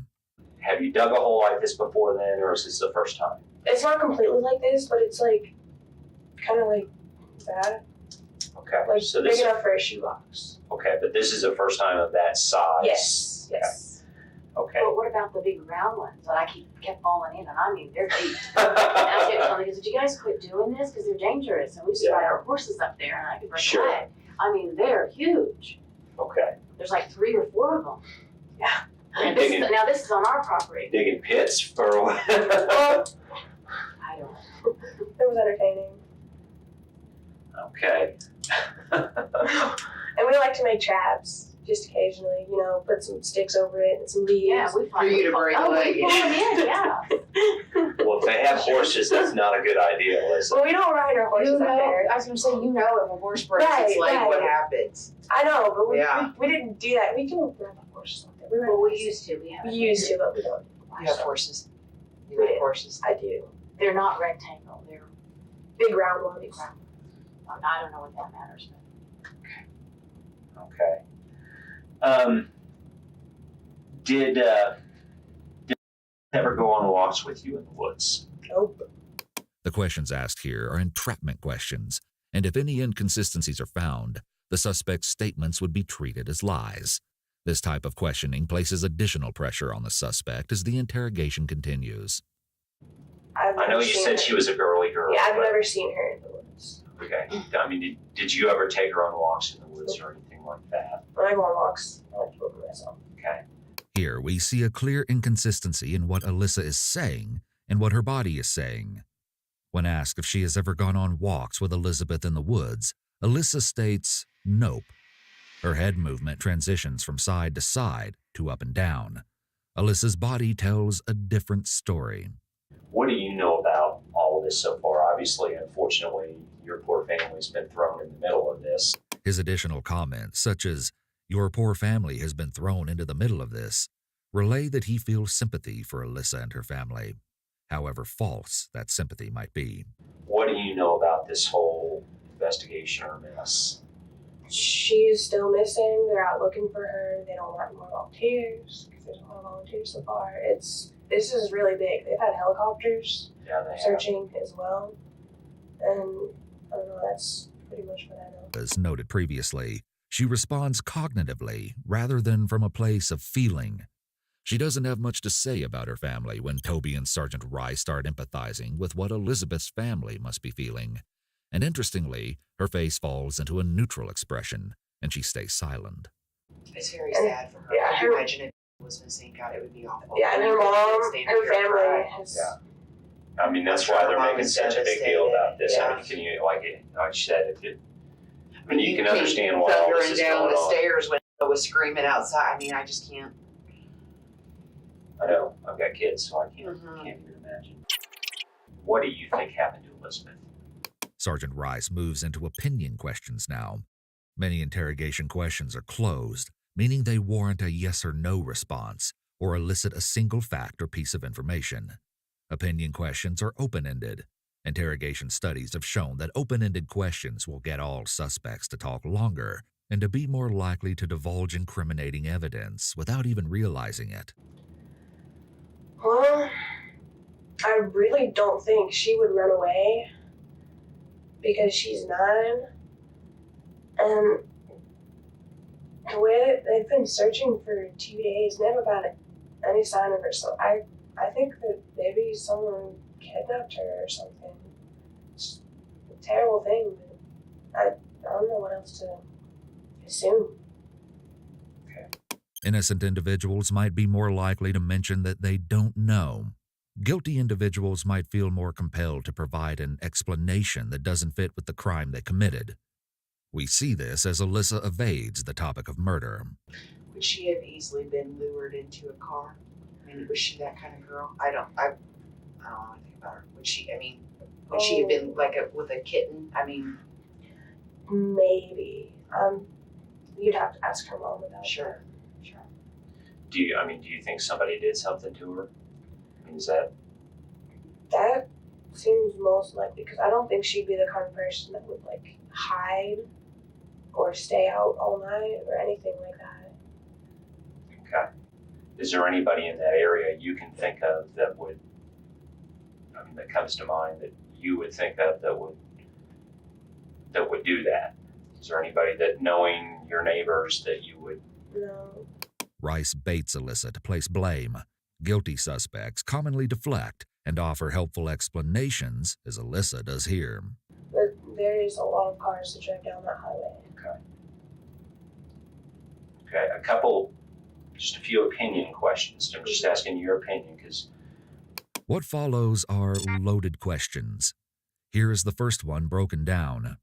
Have you dug a hole like this before then, or is this the first time? It's not completely like this, but it's kind of like that. Okay. Like so big enough for a shoebox. Okay, but this is the first time of that size. Yes. Okay. But what about the big round ones that I kept falling in? And I mean, they're deep. And I kept telling the kids, "Did you guys quit doing this? Because they're dangerous." And we used to ride our horses up there, and I could break a leg. I mean, they're huge. Okay. There's like 3 or 4 of them. Yeah. And this is on our property. Digging pits for what? I don't know. It was entertaining. Okay. And we like to make traps. Just occasionally, put some sticks over it and some leaves. Yeah, we for you to break a leg. We pull them in, yeah. Well, if they have horses, that's not a good idea, Liz. Well, we don't ride our horses up there. I was going to say, if a horse breaks its leg, what happens? I know, but we didn't do that. We don't ride the horses up there. We used to. We used to, but we don't. You have horses. You like horses? I do. They're not rectangle. They're big round ones. Big round. I don't know what that matters. Okay. Did ever go on walks with you in the woods? Nope. The questions asked here are entrapment questions, and if any inconsistencies are found, the suspect's statements would be treated as lies. This type of questioning places additional pressure on the suspect as the interrogation continues. I know you said she was a girly girl. Yeah, I've never seen her in the woods. Okay. I mean, did you ever take her on walks in the woods or anything like that? When I go on walks, I like to go by myself. Okay. Here we see a clear inconsistency in what Alyssa is saying and what her body is saying. When asked if she has ever gone on walks with Elizabeth in the woods, Alyssa states, nope. Her head movement transitions from side to side to up and down. Alyssa's body tells a different story. What do you know about all of this so far? Obviously, unfortunately, your poor family's been thrown in the middle of this. His additional comments, such as, "Your poor family has been thrown into the middle of this," relay that he feels sympathy for Alyssa and her family. however false that sympathy might be. What do you know about this whole investigation or mess? She's still missing. They're out looking for her. They don't want more volunteers because there's a lot of volunteers so far. This is really big. They've had helicopters searching as well. And I don't know, that's pretty much what I know. As noted previously, she responds cognitively rather than from a place of feeling. She doesn't have much to say about her family when Toby and Sergeant Rice start empathizing with what Elizabeth's family must be feeling. And interestingly, her face falls into a neutral expression, and she stays silent. It's very sad for her. Yeah, Can you imagine if it was missing? God, it would be awful. Yeah, and her mom, her family has... I mean, that's why they're making such a big deal about this. Yeah. I mean, can you, like you said, I mean, you can understand why all this is down going the on. stairs when I was screaming outside. I mean, I just can't. I know, I've got kids, so I can't even imagine. What do you think happened to Elizabeth? Sergeant Rice moves into opinion questions now. Many interrogation questions are closed, meaning they warrant a yes or no response or elicit a single fact or piece of information. Opinion questions are open-ended. Interrogation studies have shown that open-ended questions will get all suspects to talk longer and to be more likely to divulge incriminating evidence without even realizing it. Well, I really don't think she would run away because she's 9. And the way they've been searching for 2 days, never got any sign of her. So I think that maybe someone kidnapped her or something. It's a terrible thing, but I don't know what else to assume. Innocent individuals might be more likely to mention that they don't know. Guilty individuals might feel more compelled to provide an explanation that doesn't fit with the crime they committed. We see this as Alyssa evades the topic of murder. Would she have easily been lured into a car? I mean, was she that kind of girl? I don't know anything about her. Would she have been like with a kitten? I mean, maybe. You'd have to ask her mom about sure. Do you think somebody did something to her? I mean, that seems most likely, because I don't think she'd be the kind of person that would like hide or stay out all night or anything like that. okay. Is there anybody in that area you can think of that comes to mind that you would think of that would do that? Is there anybody that, knowing your neighbors, that you would? No. Rice baits Alyssa to place blame. Guilty suspects commonly deflect and offer helpful explanations, as Alyssa does here. But there is a lot of cars that drive down that highway. Okay, just a few opinion questions. I'm just asking your opinion because... What follows are loaded questions. Here is the first one broken down.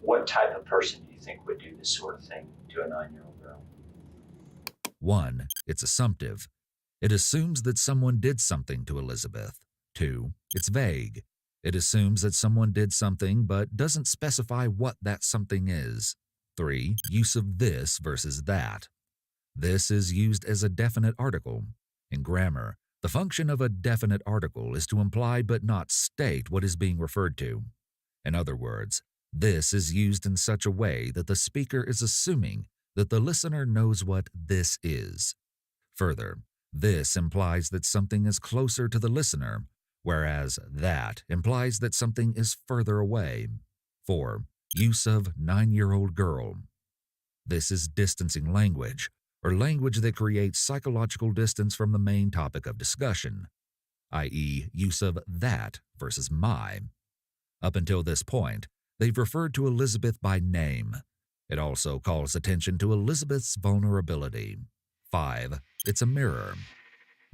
What type of person do you think would do this sort of thing to a 9-year-old girl? 1. It's assumptive. It assumes that someone did something to Elizabeth. 2. It's vague. It assumes that someone did something but doesn't specify what that something is. 3. Use of this versus that. This is used as a definite article. In grammar, the function of a definite article is to imply but not state what is being referred to. In other words, this is used in such a way that the speaker is assuming that the listener knows what this is. Further, this implies that something is closer to the listener, whereas that implies that something is further away. 4. Use of 9-year-old girl. This is distancing language, or language that creates psychological distance from the main topic of discussion, i.e., use of that versus my. Up until this point, they've referred to Elizabeth by name. It also calls attention to Elizabeth's vulnerability. 5. It's a mirror.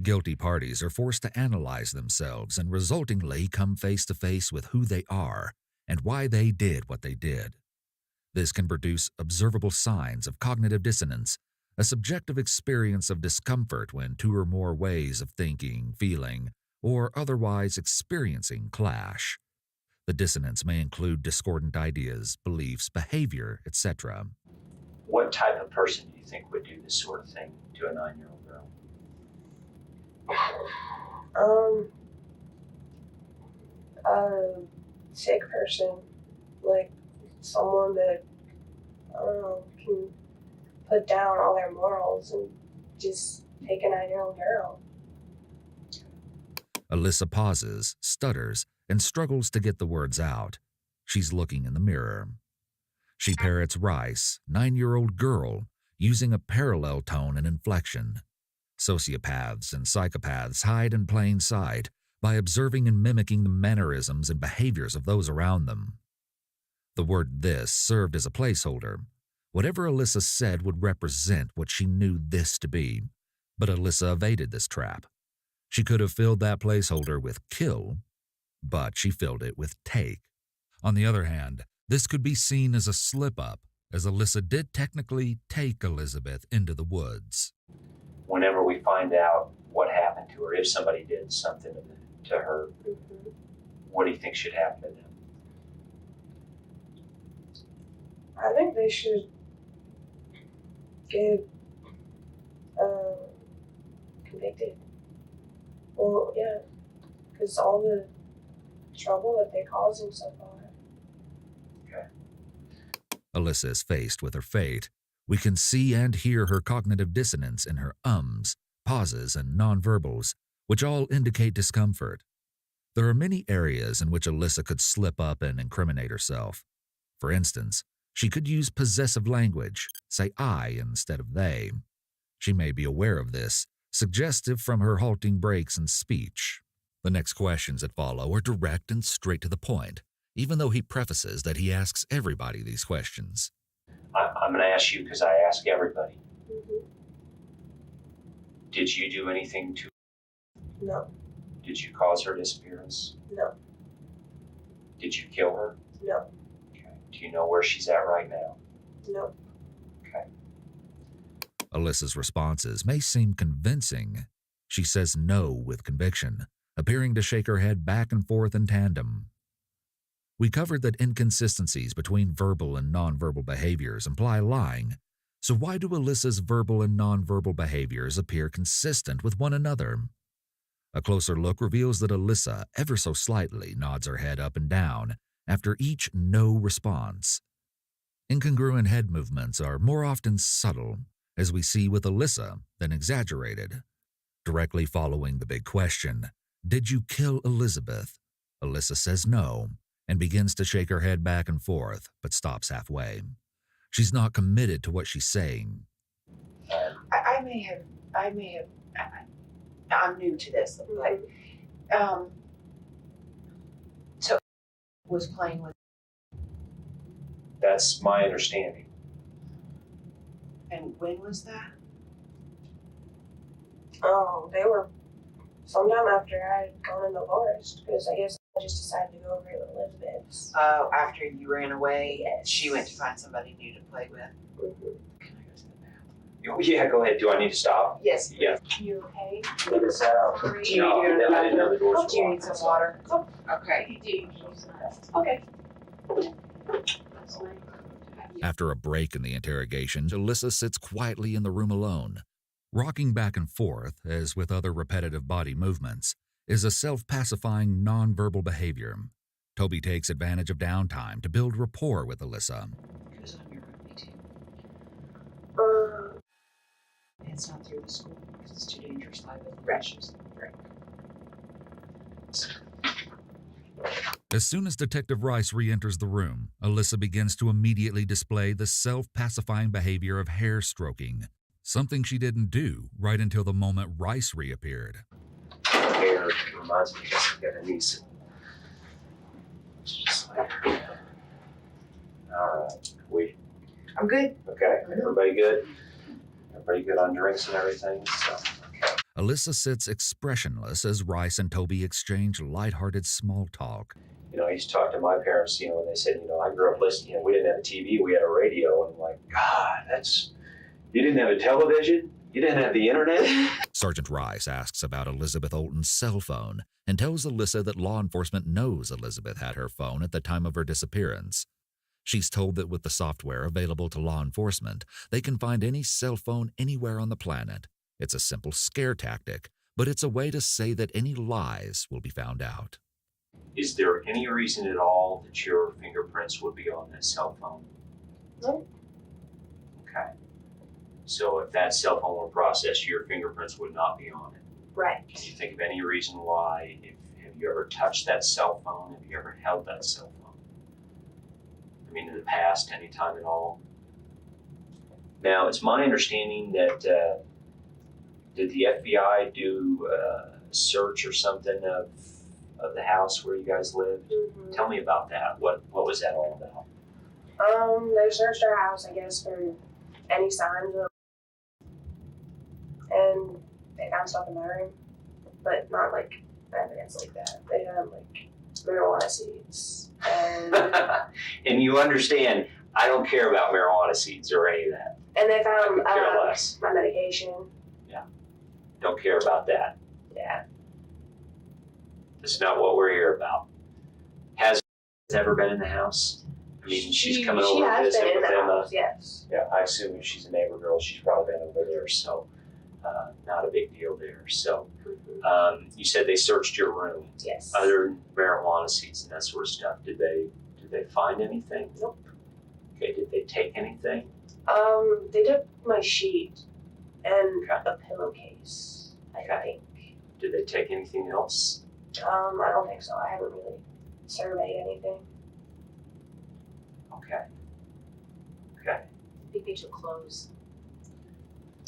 Guilty parties are forced to analyze themselves and resultingly come face to face with who they are and why they did what they did. This can produce observable signs of cognitive dissonance, a subjective experience of discomfort when 2 or more ways of thinking, feeling, or otherwise experiencing clash. The dissonance may include discordant ideas, beliefs, behavior, etc. What type of person do you think would do this sort of thing to a 9-year-old girl? A sick person, like someone that, I don't know, can put down all their morals and just take a 9-year-old girl. Alyssa pauses, stutters, and struggles to get the words out. She's looking in the mirror. She parrots Rice, 9-year-old girl, using a parallel tone and inflection. Sociopaths and psychopaths hide in plain sight by observing and mimicking the mannerisms and behaviors of those around them. The word "this" served as a placeholder. Whatever Alyssa said would represent what she knew this to be, but Alyssa evaded this trap. She could have filled that placeholder with "kill," but she filled it with "take." On the other hand, this could be seen as a slip-up, as Alyssa did technically take Elizabeth into the woods. Whenever we find out what happened to her, if somebody did something to her, what do you think should happen to them? I think they should get convicted. Well, yeah, because all the trouble that they're causing so far. Alyssa is faced with her fate. We can see and hear her cognitive dissonance in her ums, pauses, and nonverbals, which all indicate discomfort. There are many areas in which Alyssa could slip up and incriminate herself. For instance, she could use possessive language, say "I" instead of "they." She may be aware of this, suggestive from her halting breaks in speech. The next questions that follow are direct and straight to the point, even though he prefaces that he asks everybody these questions. I'm going to ask you because I ask everybody. Did you do anything to her? No. Did you cause her disappearance? No. Did you kill her? No. Okay. Do you know where she's at right now? No. Okay. Alyssa's responses may seem convincing. She says no with conviction, appearing to shake her head back and forth in tandem. We covered that inconsistencies between verbal and nonverbal behaviors imply lying. So why do Alyssa's verbal and nonverbal behaviors appear consistent with one another? A closer look reveals that Alyssa ever so slightly nods her head up and down after each no response. Incongruent head movements are more often subtle, as we see with Alyssa, than exaggerated. Directly following the big question, "Did you kill Elizabeth?" Alyssa says no, and begins to shake her head back and forth, but stops halfway. She's not committed to what she's saying. I may have, I'm new to this, but, so was playing with. That's my understanding. And when was that? Oh, they were sometime after I had gone in the forest, because I guess I just decided to go over to Elizabeth's. Oh, after you ran away, Yes. she went to find somebody new to play with. Can I go to the bathroom? Oh, yeah, go ahead. Do I need to stop? Yes. Yeah. You okay? Let us out. Do you need to go to the I didn't know the doors were Do you need locked. some water? Okay. Okay. After a break in the interrogation, Alyssa sits quietly in the room alone. Rocking back and forth, as with other repetitive body movements, is a self-pacifying nonverbal behavior. Toby takes advantage of downtime to build rapport with Alyssa. Goes on your room, too. Uh, It's not through the school because it's too dangerous to live with rashes. Right. As soon as Detective Rice re-enters the room, Alyssa begins to immediately display the self-pacifying behavior of hair stroking, something she didn't do right until the moment Rice reappeared. Hair reminds me of a niece. It's just like her. All right. I'm good. Okay. Everybody good? Everybody good on drinks and everything? So, okay. Alyssa sits expressionless as Rice and Toby exchange lighthearted small talk. I used to talk to my parents, and they said, I grew up listening, we didn't have a TV, we had a radio, and I'm like, God, you didn't have a television? You didn't have the internet? Sergeant Rice asks about Elizabeth Olten's cell phone and tells Alyssa that law enforcement knows Elizabeth had her phone at the time of her disappearance. She's told that with the software available to law enforcement, they can find any cell phone anywhere on the planet. It's a simple scare tactic, but it's a way to say that any lies will be found out. Is there any reason at all that your fingerprints would be on that cell phone? No. Okay. So if that cell phone were processed, your fingerprints would not be on it. Right. Can you think of any reason why? Have you ever touched that cell phone? Have you ever held that cell phone? I mean, in the past, any time at all? Now, it's my understanding that did the FBI do a search or something of the house where you guys lived? Mm-hmm. Tell me about that. What was that all about? They searched our house, I guess, for any signs of, and they found stuff in my room, but not like evidence like that. They found like marijuana seeds and And you understand, I don't care about marijuana seeds or any of that. and they found I could care less. my medication. Don't care about that. Yeah. That's not what we're here about. Has ever been in the house? I mean, she's coming over to visit with them. House, yes. Yeah, I assume if she's a neighbor girl, she's probably been over there, so not a big deal there. So you said they searched your room. Yes. Other than marijuana seeds and that sort of stuff, did they find anything? Nope. Okay, did they take anything? They took my sheet and Okay. a pillowcase, I think. Did they take anything else? I don't think so. I haven't really surveyed anything. Okay. Okay. I think they took clothes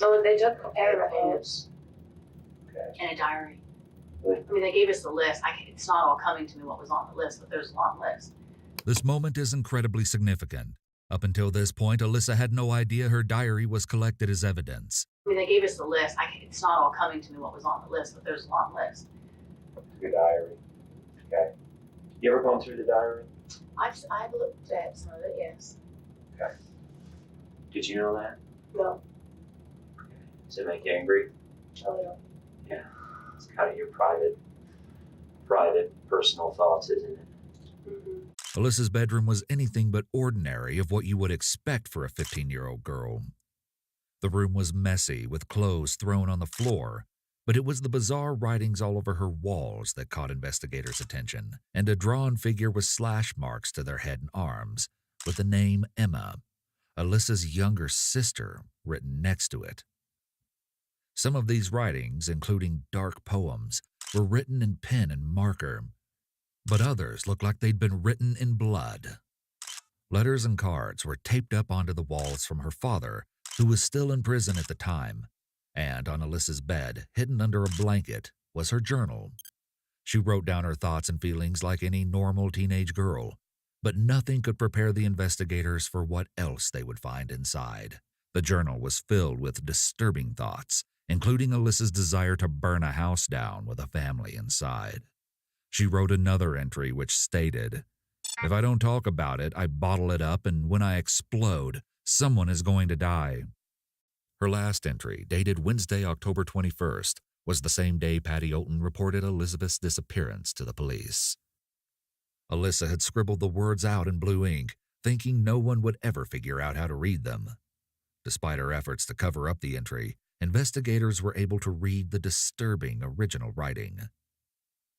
Oh, they took a pair of pants. Okay. and a diary. I mean, they gave us the list. It's not all coming to me what was on the list, but there's a long list. This moment is incredibly significant. Up until this point, Alyssa had no idea her diary was collected as evidence. I mean, they gave us the list. It's not all coming to me what was on the list, but there's a long list. Your diary. Okay. You ever gone through the diary? I've looked at some of it, yes. Okay. Did you know that? No. Does it make you angry? A little. Yeah. It's kind of your private, personal thoughts, isn't it? Mm-hmm. Alyssa's bedroom was anything but ordinary of what you would expect for a 15-year-old girl. The room was messy, with clothes thrown on the floor, but it was the bizarre writings all over her walls that caught investigators' attention, and a drawn figure with slash marks to their head and arms, with the name Emma, Alyssa's younger sister, written next to it. Some of these writings, including dark poems, were written in pen and marker, but others looked like they'd been written in blood. Letters and cards were taped up onto the walls from her father, who was still in prison at the time, and on Alyssa's bed, hidden under a blanket, was her journal. She wrote down her thoughts and feelings like any normal teenage girl, but nothing could prepare the investigators for what else they would find inside. The journal was filled with disturbing thoughts, including Alyssa's desire to burn a house down with a family inside. She wrote another entry which stated, "If I don't talk about it, I bottle it up, and when I explode, someone is going to die." Her last entry, dated Wednesday, October 21st, was the same day Patty Olton reported Elizabeth's disappearance to the police. Alyssa had scribbled the words out in blue ink, thinking no one would ever figure out how to read them. Despite her efforts to cover up the entry, investigators were able to read the disturbing original writing.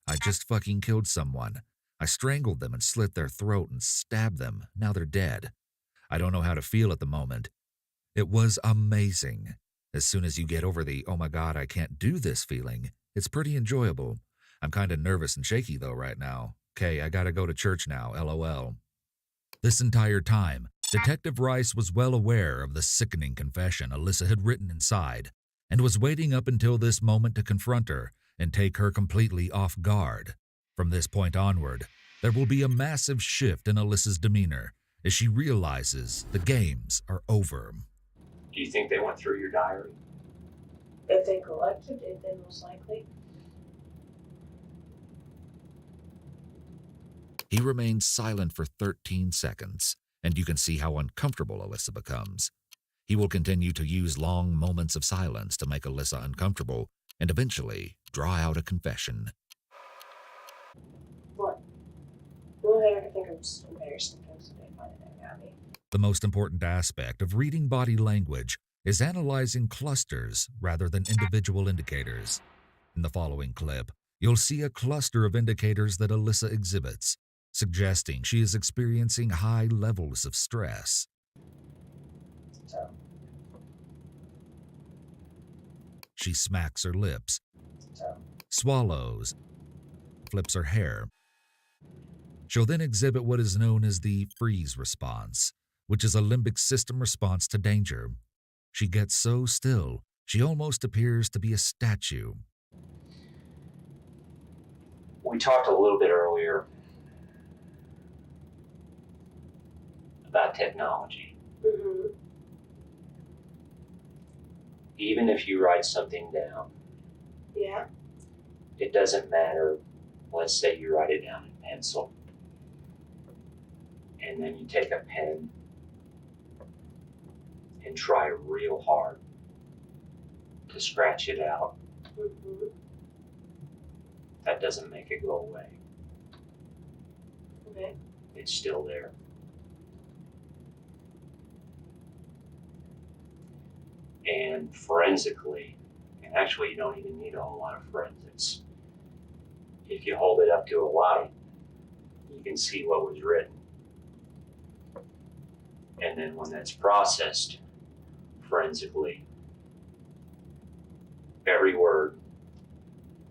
"I just fucking killed someone. I strangled them and slit their throat and stabbed them. Now they're dead. I don't know how to feel at the moment. It was amazing. As soon as you get over the, oh my God, I can't do this feeling, it's pretty enjoyable. I'm kind of nervous and shaky though right now. Okay, I gotta go to church now, LOL." This entire time, Detective Rice was well aware of the sickening confession Alyssa had written inside, and was waiting up until this moment to confront her and take her completely off guard. From this point onward, there will be a massive shift in Alyssa's demeanor as she realizes the games are over. Do you think they went through your diary? If they collected it, then most likely. He remains silent for 13 seconds, and you can see how uncomfortable Alyssa becomes. He will continue to use long moments of silence to make Alyssa uncomfortable and eventually draw out a confession. What? The only thing I can think of is embarrassing things that they find it at me. The most important aspect of reading body language is analyzing clusters rather than individual indicators. In the following clip, you'll see a cluster of indicators that Alyssa exhibits, suggesting she is experiencing high levels of stress. So, She smacks her lips, so, swallows, flips her hair. She'll then exhibit what is known as the freeze response, which is a limbic system response to danger. She gets so still, she almost appears to be a statue. We talked a little bit earlier about technology. mm-hmm. Even if you write something down, Yeah. it doesn't matter. Let's say you write it down in pencil, and then you take a pen and try real hard to scratch it out. Mm-hmm. That doesn't make it go away. Okay. It's still there. And forensically, and actually you don't even need a whole lot of forensics. If you hold it up to a light, you can see what was written. And then when that's processed forensically, every word,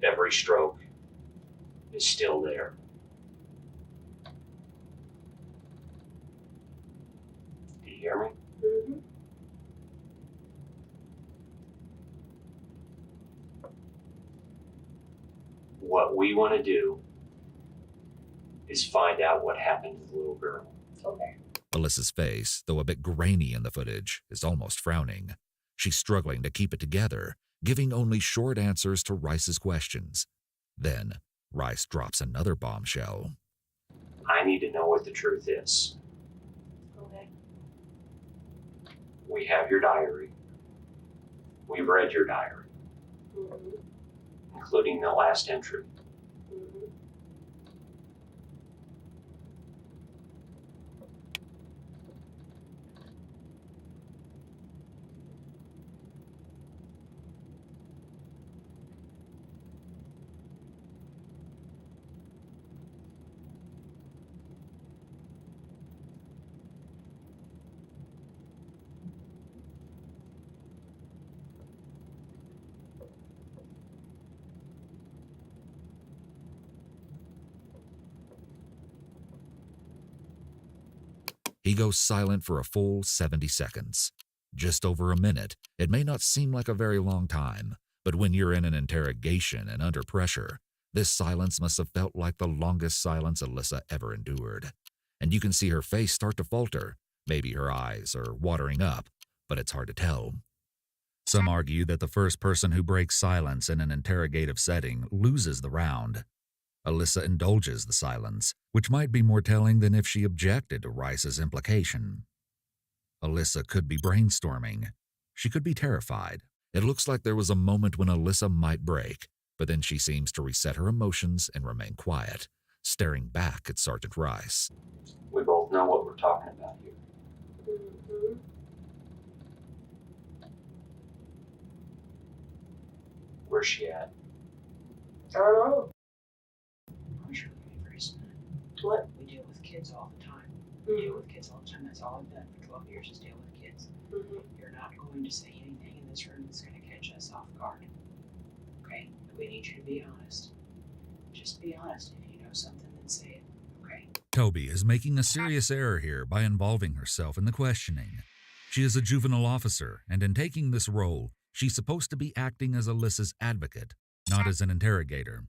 every stroke is still there. Do you hear me? Mm-hmm. What we want to do is find out what happened to the little girl. Okay. Alyssa's face, though a bit grainy in the footage, is almost frowning. She's struggling to keep it together, giving only short answers to Rice's questions. Then, Rice drops another bombshell. I need to know what the truth is. Okay. We have your diary. We've read your diary, Mm-hmm. including the last entry. Mm-hmm. He goes silent for a full 70 seconds. Just over a minute. It may not seem like a very long time, but when you're in an interrogation and under pressure, this silence must have felt like the longest silence Alyssa ever endured. And you can see her face start to falter. Maybe her eyes are watering up, but it's hard to tell. Some argue that the first person who breaks silence in an interrogative setting loses the round. Alyssa indulges the silence, which might be more telling than if she objected to Rice's implication. Alyssa could be brainstorming. She could be terrified. It looks like there was a moment when Alyssa might break, but then she seems to reset her emotions and remain quiet, staring back at Sergeant Rice. We both know what we're talking about here. Mm-hmm. Where's she at? I don't know. I'm sure we very soon. What? We deal with kids all the time. We deal with kids all the time. That's all I've done for 12 years is deal with kids. Mm-hmm. You're not going to say anything in this room that's going to catch us off guard. Okay? We need you to be honest. Just be honest. If you know something, then say it. Okay? Toby is making a serious error here by involving herself in the questioning. She is a juvenile officer, and in taking this role, she's supposed to be acting as Alyssa's advocate, not as an interrogator.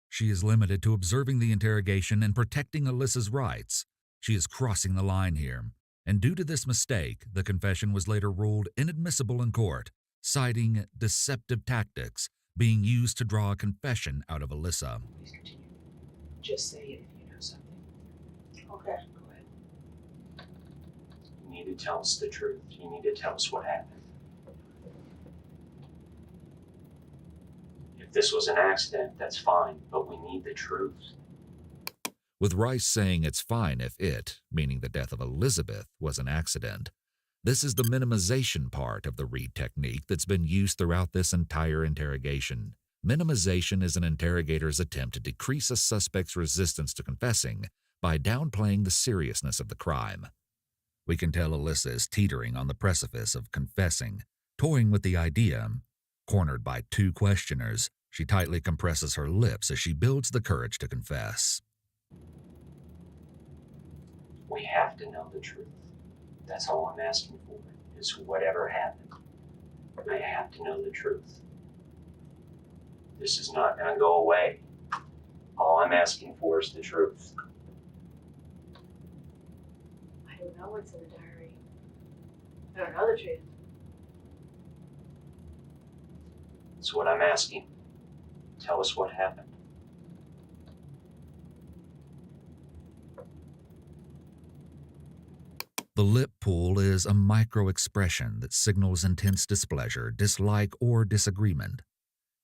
She is limited to observing the interrogation and protecting Alyssa's rights. She is crossing the line here, and due to this mistake, the confession was later ruled inadmissible in court, citing deceptive tactics being used to draw a confession out of Alyssa. Please continue. Just say it if you know something. Okay. Go ahead. You need to tell us the truth. You need to tell us what happened. If this was an accident, that's fine, but we need the truth. With Rice saying it's fine if it, meaning the death of Elizabeth, was an accident, this is the minimization part of the Reed technique that's been used throughout this entire interrogation, Minimization is an interrogator's attempt to decrease a suspect's resistance to confessing by downplaying the seriousness of the crime. We can tell Alyssa is teetering on the precipice of confessing, toying with the idea. Cornered by two questioners, she tightly compresses her lips as she builds the courage to confess. We have to know the truth. That's all I'm asking for, is whatever happened, I have to know the truth. This is not going to go away. All I'm asking for is the truth. I don't know what's in the diary. I don't know the truth. That's what I'm asking. Tell us what happened. The lip pull is a micro-expression that signals intense displeasure, dislike, or disagreement.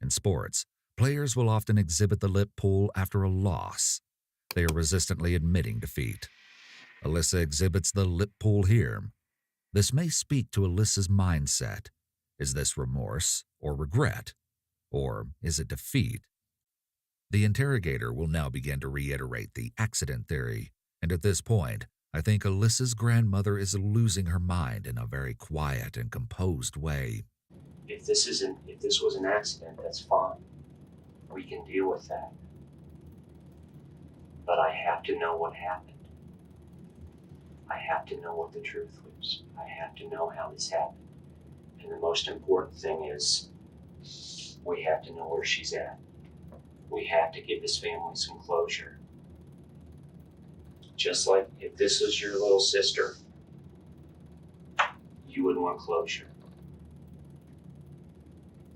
In sports, players will often exhibit the lip pull after a loss. They are resistantly admitting defeat. Alyssa exhibits the lip pull here. This may speak to Alyssa's mindset. Is this remorse or regret? Or is it defeat? The interrogator will now begin to reiterate the accident theory, and at this point, I think Alyssa's grandmother is losing her mind in a very quiet and composed way. If this was an accident, that's fine. We can deal with that. But I have to know what happened. I have to know what the truth was. I have to know how this happened. And the most important thing is, we have to know where she's at. We have to give this family some closure. Just like if this was your little sister, you would want closure.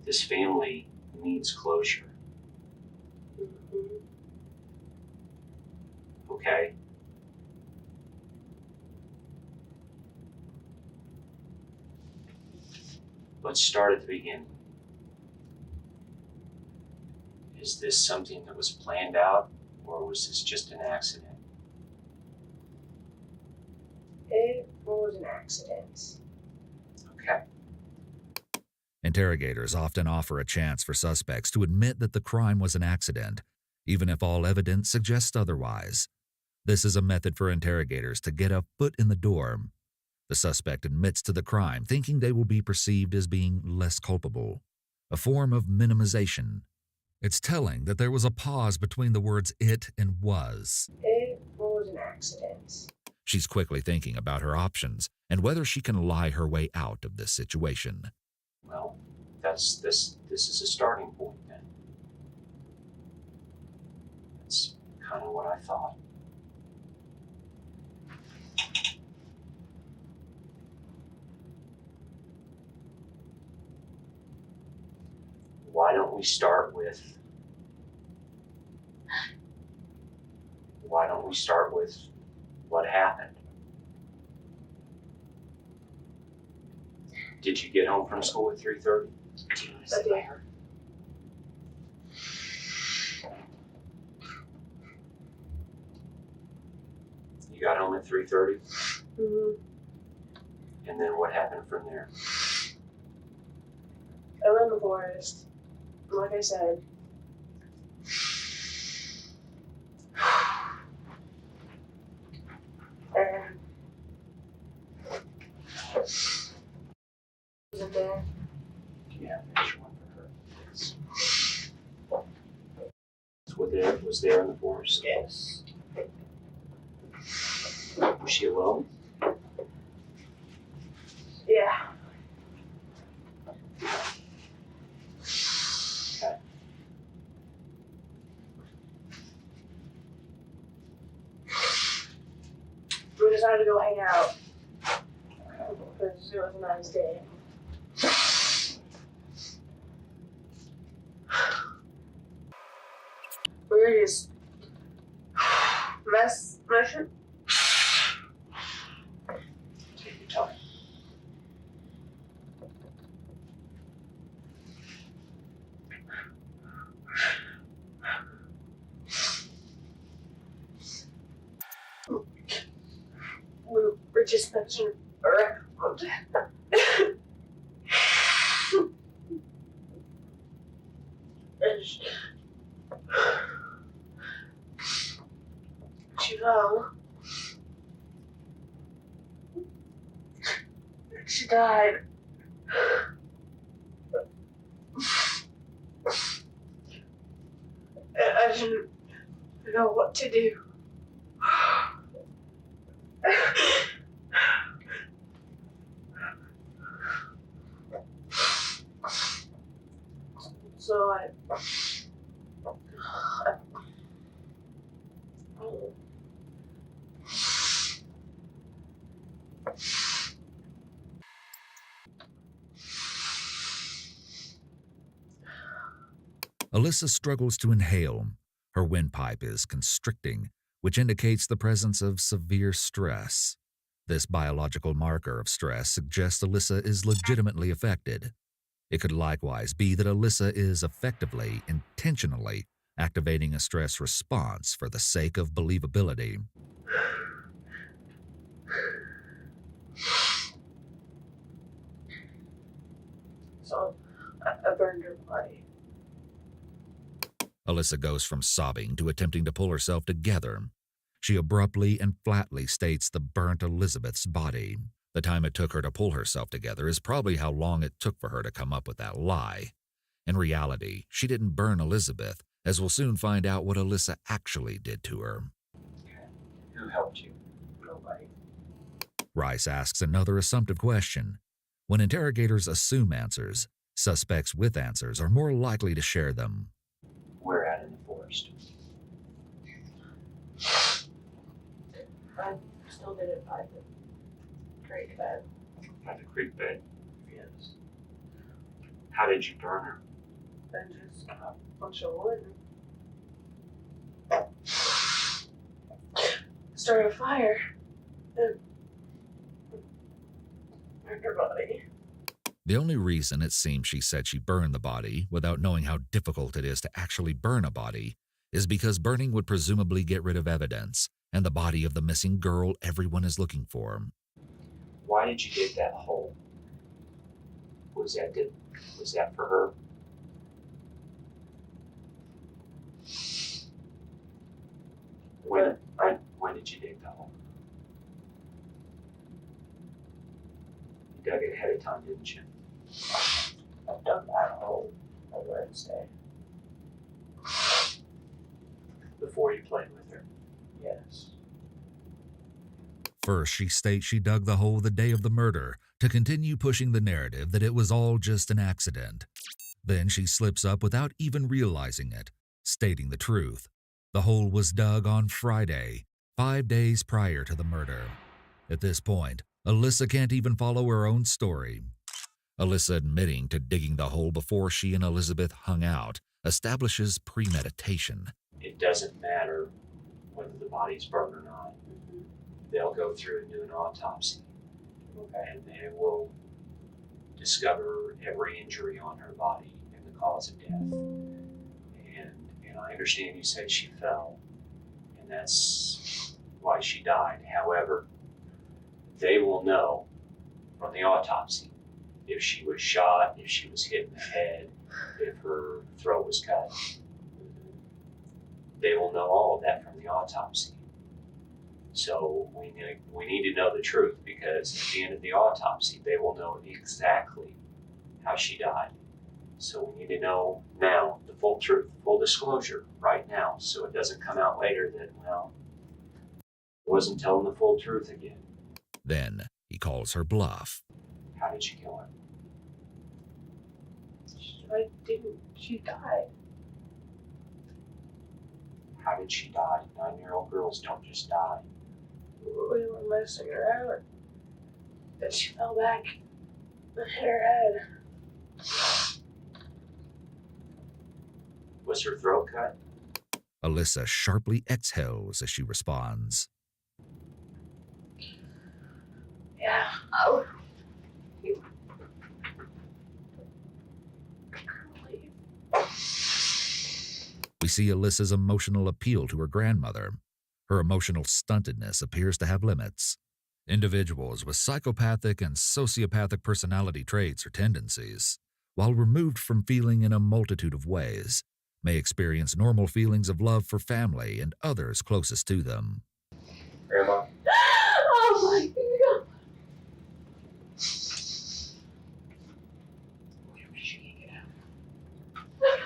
This family needs closure. Okay? Let's start at the beginning. Is this something that was planned out, or was this just an accident? It was an accident. Okay. Interrogators often offer a chance for suspects to admit that the crime was an accident, even if all evidence suggests otherwise. This is a method for interrogators to get a foot in the door. The suspect admits to the crime, thinking they will be perceived as being less culpable, a form of minimization. It's telling that there was a pause between the words it and was. It was an accident. She's quickly thinking about her options and whether she can lie her way out of this situation. Well, this is a starting point then. That's kind of what I thought. Why don't we start with what happened? Did you get home from school at 3:30? Do you want to sit by her? You got home at 3:30? Mm-hmm. And then what happened from there? I went in the forest. Like I said. And was it there? Yeah, there's one for her. Yes. Was there in the forest? Yes. Was she alone? Yeah. Okay. We decided to go hang out because it was a nice day. We were just messing. Take your time. We were just messing around. And She fell. She died. I didn't know what to do. So Alyssa struggles to inhale. Her windpipe is constricting, which indicates the presence of severe stress. This biological marker of stress suggests Alyssa is legitimately affected. It could likewise be that Alyssa is effectively, intentionally activating a stress response for the sake of believability. So I burned her body. Alyssa goes from sobbing to attempting to pull herself together. She abruptly and flatly states the burnt Elizabeth's body. The time it took her to pull herself together is probably how long it took for her to come up with that lie. In reality, she didn't burn Elizabeth, as we'll soon find out what Alyssa actually did to her. Who helped you? Nobody. Rice asks another assumptive question. When interrogators assume answers, suspects with answers are more likely to share them. Where at in the forest? I still didn't find the creek bed. By the creek bed. Yes. How did you burn her? And just a bunch of wood. Started a fire. And burned her body. The only reason it seems she said she burned the body without knowing how difficult it is to actually burn a body is because burning would presumably get rid of evidence and the body of the missing girl everyone is looking for. Why did you dig that hole? Was that for her? When did you dig the hole? You dug it ahead of time, didn't you? I've done that hole on Wednesday. Before you played with her? Yes. First, she states she dug the hole the day of the murder to continue pushing the narrative that it was all just an accident. Then she slips up without even realizing it, stating the truth. The hole was dug on Friday, 5 days prior to the murder. At this point, Alyssa can't even follow her own story. Alyssa admitting to digging the hole before she and Elizabeth hung out establishes premeditation. It doesn't matter whether the body's burned or not. They'll go through and do an autopsy. Okay. And they will discover every injury on her body and the cause of death. And I understand you said she fell, and that's why she died. However, they will know from the autopsy if she was shot, if she was hit in the head, if her throat was cut. They will know all of that from the autopsy. So we need to know the truth, because at the end of the autopsy, they will know exactly how she died. So we need to know now the full truth, full disclosure right now, so it doesn't come out later that, well, I wasn't telling the full truth again. Then he calls her bluff. How did you kill her? She died. How did she die? 9-year-old girls don't just die. We were messing around. Then she fell back and hit her head. Was her throat cut? Alyssa sharply exhales as she responds. Yeah. Oh. We see Alyssa's emotional appeal to her grandmother. Her emotional stuntedness appears to have limits. Individuals with psychopathic and sociopathic personality traits or tendencies, while removed from feeling in a multitude of ways, may experience normal feelings of love for family and others closest to them. Grandma? Oh my God.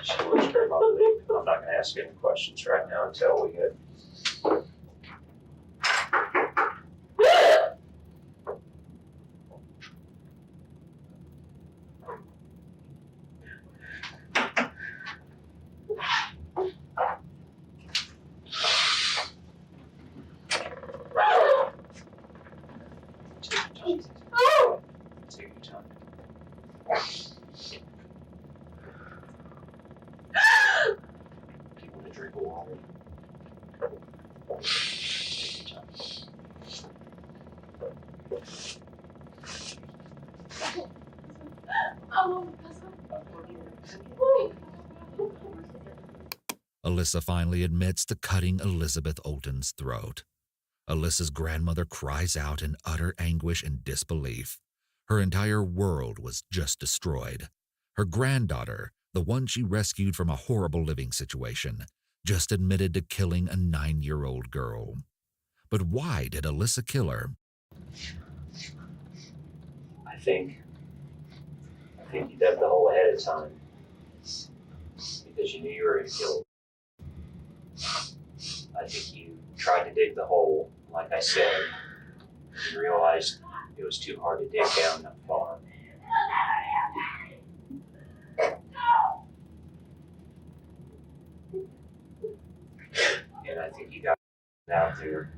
She wants grandma to leave. I'm not going to ask any questions right now until we get. Take your time. Do you want to drink water? Take your time. Alyssa finally admits to cutting Elizabeth Olten's throat. Alyssa's grandmother cries out in utter anguish and disbelief. Her entire world was just destroyed. Her granddaughter, the one she rescued from a horrible living situation, just admitted to killing a 9-year-old girl. But why did Alyssa kill her? I think you dug the hole ahead of time because you knew you were going to kill her. I think you tried to dig the hole, like I said, and realized it was too hard to dig down that far. And I think you got it out there.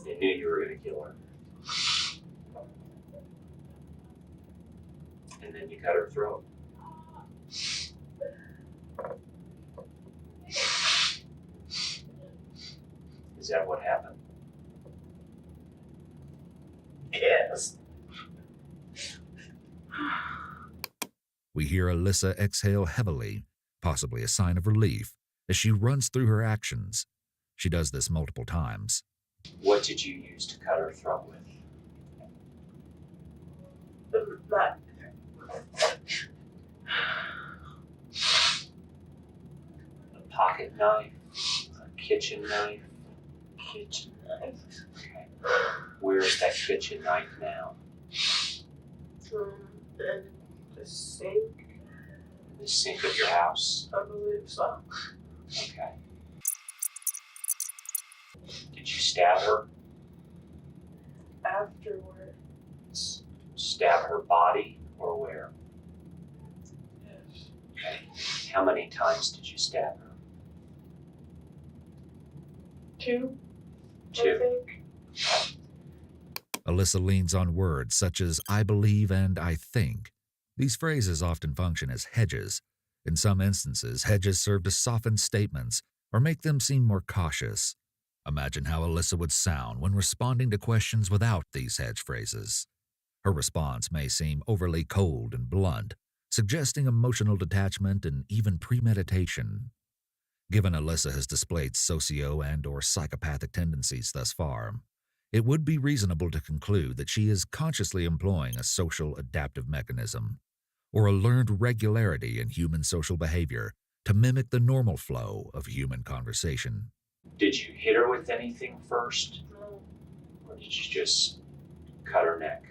You knew you were going to kill her. And then you cut her throat. Is that what happened? Yes. We hear Alyssa exhale heavily, possibly a sign of relief, as she runs through her actions. She does this multiple times. What did you use to cut her throat with? A pocket knife? A kitchen knife? Kitchen knife. Okay. Where's that kitchen knife now? In the sink. The sink of your house? I believe so. Okay. Did you stab her? Afterwards. Stab her body or where? Yes. Okay. How many times did you stab her? 2. 2. I think. Alyssa leans on words such as I believe and I think. These phrases often function as hedges. In some instances, hedges serve to soften statements or make them seem more cautious. Imagine how Alyssa would sound when responding to questions without these hedge phrases. Her response may seem overly cold and blunt, suggesting emotional detachment and even premeditation. Given Alyssa has displayed socio- and/or psychopathic tendencies thus far, it would be reasonable to conclude that she is consciously employing a social adaptive mechanism, or a learned regularity in human social behavior to mimic the normal flow of human conversation. Did you hit her with anything first? No. Or did you just cut her neck?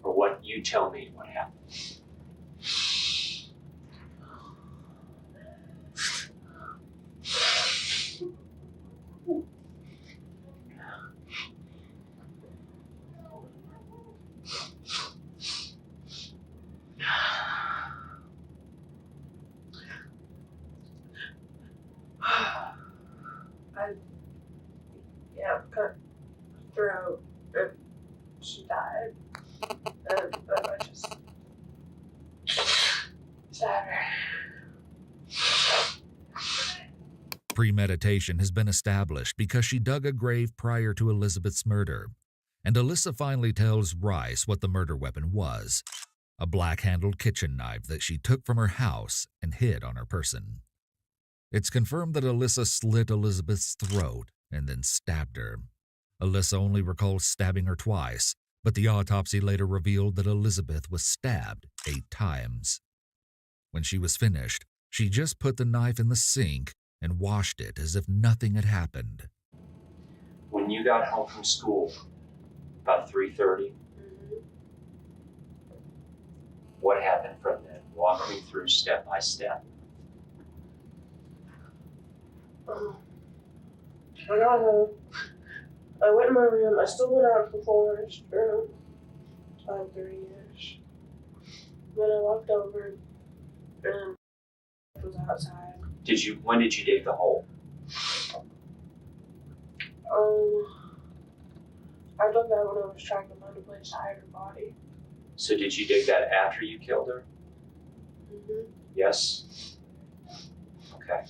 Or what? You tell me what happened. Cut her throat and she died. And then I just stabbed her. Premeditation has been established because she dug a grave prior to Elizabeth's murder, and Alyssa finally tells Rice what the murder weapon was, a black-handled kitchen knife that she took from her house and hid on her person. It's confirmed that Alyssa slit Elizabeth's throat and then stabbed her. Alyssa only recalls stabbing her twice, but the autopsy later revealed that Elizabeth was stabbed 8 times. When she was finished, she just put the knife in the sink and washed it as if nothing had happened. When you got home from school, about 3:30, what happened from then? Walk me through step by step. I got home. I went in my room. I still went out for forest around 5:30ish. Then I walked over and it was outside. When did you dig the hole? I dug that when I was trying to find a place to hide her body. So did you dig that after you killed her? Yes? Okay.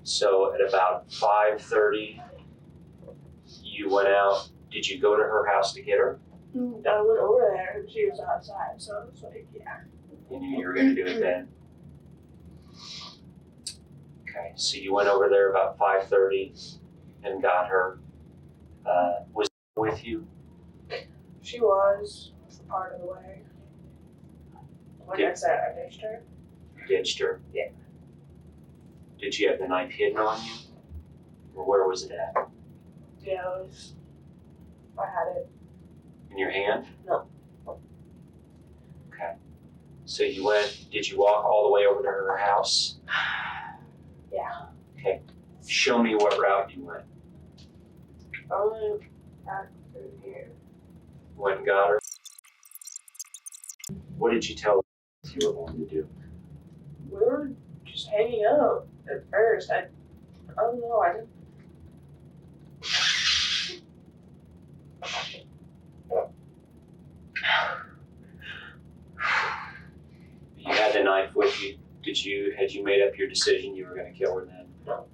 So at about 5:30, you went out. Did you go to her house to get her? I went over there and she was outside, so I was like, yeah. You knew you were going to do it then? Okay, so you went over there about 5:30 and got her. Was she with you? She was for part of the way. I said, I ditched her. Ditched her? Yeah. Did you have the knife hidden on you? Or where was it at? Yeah, I had it. In your hand? No. Okay. So did you walk all the way over to her house? Yeah. Okay. Show me what route you went. I went back through here. Went and got her? What did you tell her you were going to do? We were just hanging out at first. I don't know, I didn't. You had the knife with you. Had you made up your decision you were going to kill her then? No.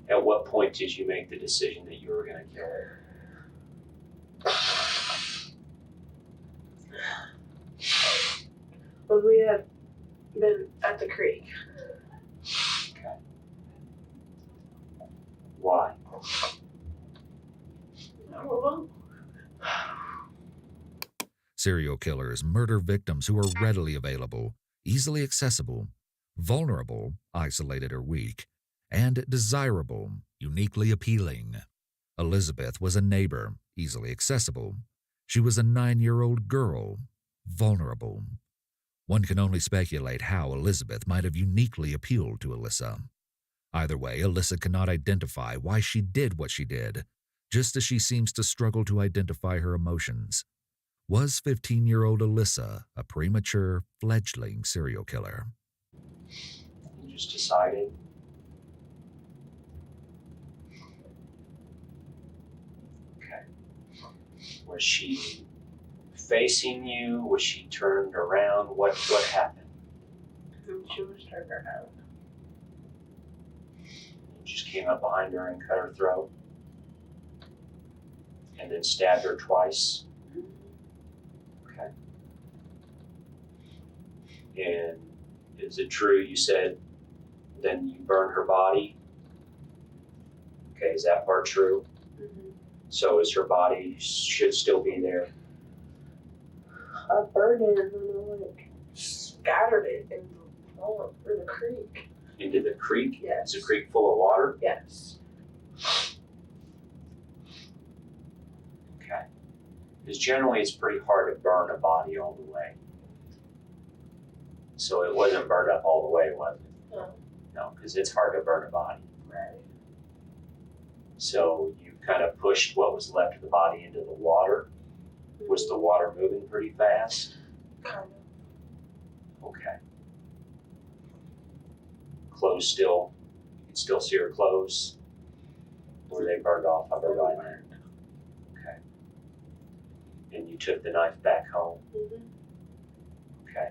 At what point did you make the decision that you were going to kill her? When we had been at the creek. Okay. Why? I don't know. Serial killers murder victims who are readily available, easily accessible, vulnerable, isolated or weak, and desirable, uniquely appealing. Elizabeth was a neighbor, easily accessible. She was a 9-year-old girl, vulnerable. One can only speculate how Elizabeth might have uniquely appealed to Alyssa. Either way, Alyssa cannot identify why she did what she did, just as she seems to struggle to identify her emotions. Was 15-year-old Alyssa a premature, fledgling serial killer? You just decided? Okay. Was she facing you? Was she turned around? What happened? She was turned around. You just came up behind her and cut her throat? And then stabbed her twice? Okay. And is it true you said then you burned her body? Okay, is that part true? So is her body should still be there? I burned it and then scattered it in the creek. Into the creek? Yes. Is the creek full of water? Yes. Okay. Because generally it's pretty hard to burn a body all the way. So it wasn't burned up all the way, was it? No. No, because it's hard to burn a body. Right. So you kind of pushed what was left of the body into the water. Was the water moving pretty fast? Kind of. Okay. Clothes still, you can still see her clothes? Were they burned off of her by then? Okay. And you took the knife back home? Okay.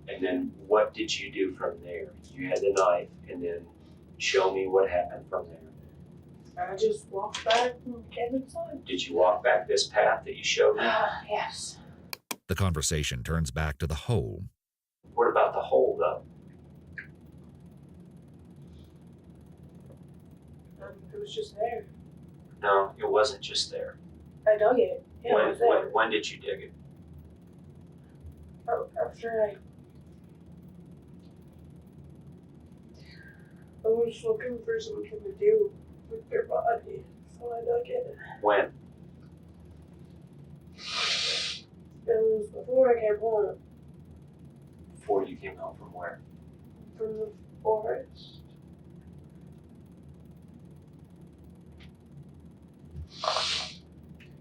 And then what did you do from there? You had the knife, and then show me what happened from there. I just walked back and came inside. Did you walk back this path that you showed me? Yes. The conversation turns back to the hole. What about the hole, though? It was just there. No, it wasn't just there. I dug it. Yeah, it was there. When did you dig it? After I was looking for something to do with their body, so I dug it. When? It was before I came home Before you came home from where? from the forest.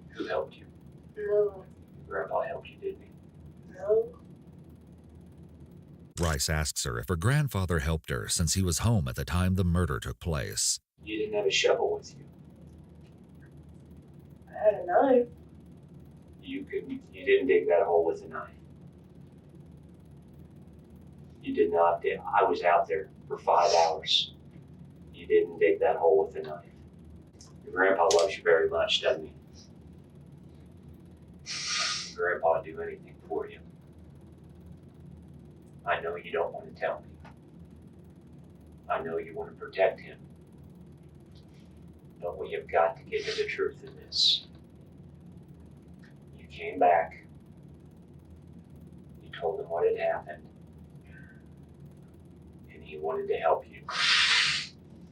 Who helped you? No, Grandpa helped you, didn't he? no. Rice asks her if her grandfather helped her since he was home at the time the murder took place. You didn't have a shovel with you. I had a knife. You didn't dig that hole with a knife. You did not dig. I was out there for 5 hours. You didn't dig that hole with a knife. Your grandpa loves you very much, doesn't he? Your grandpa would do anything for you. I know you don't want to tell me. I know you want to protect him. But we have got to get to the truth in this. You came back. You told him what had happened. And he wanted to help you.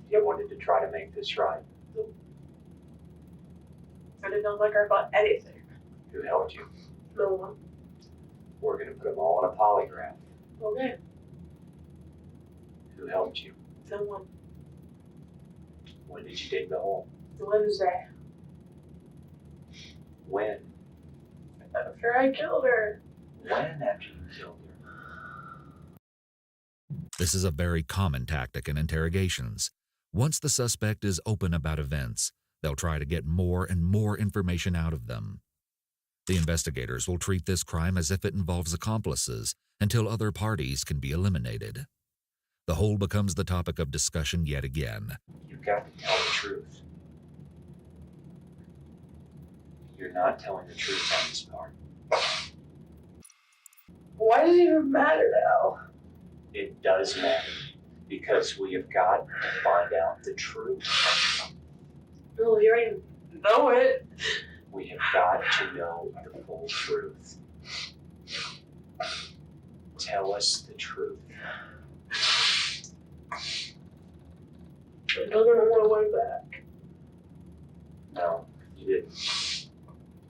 He wanted to try to make this right. I didn't know my grandpa anything. Who helped you? No one. We're going to put them all on a polygraph. Okay. Who helped you? No one. When did you dig the hole? Wednesday. When? After I killed her. When after you killed her? This is a very common tactic in interrogations. Once the suspect is open about events, they'll try to get more and more information out of them. The investigators will treat this crime as if it involves accomplices until other parties can be eliminated. The whole becomes the topic of discussion yet again. You've got to tell the truth. You're not telling the truth on this part. Why does it even matter now? It does matter because we have got to find out the truth. No, you already know it. We have got to know the full truth. Tell us the truth. I'm not gonna want my way back. No, you didn't.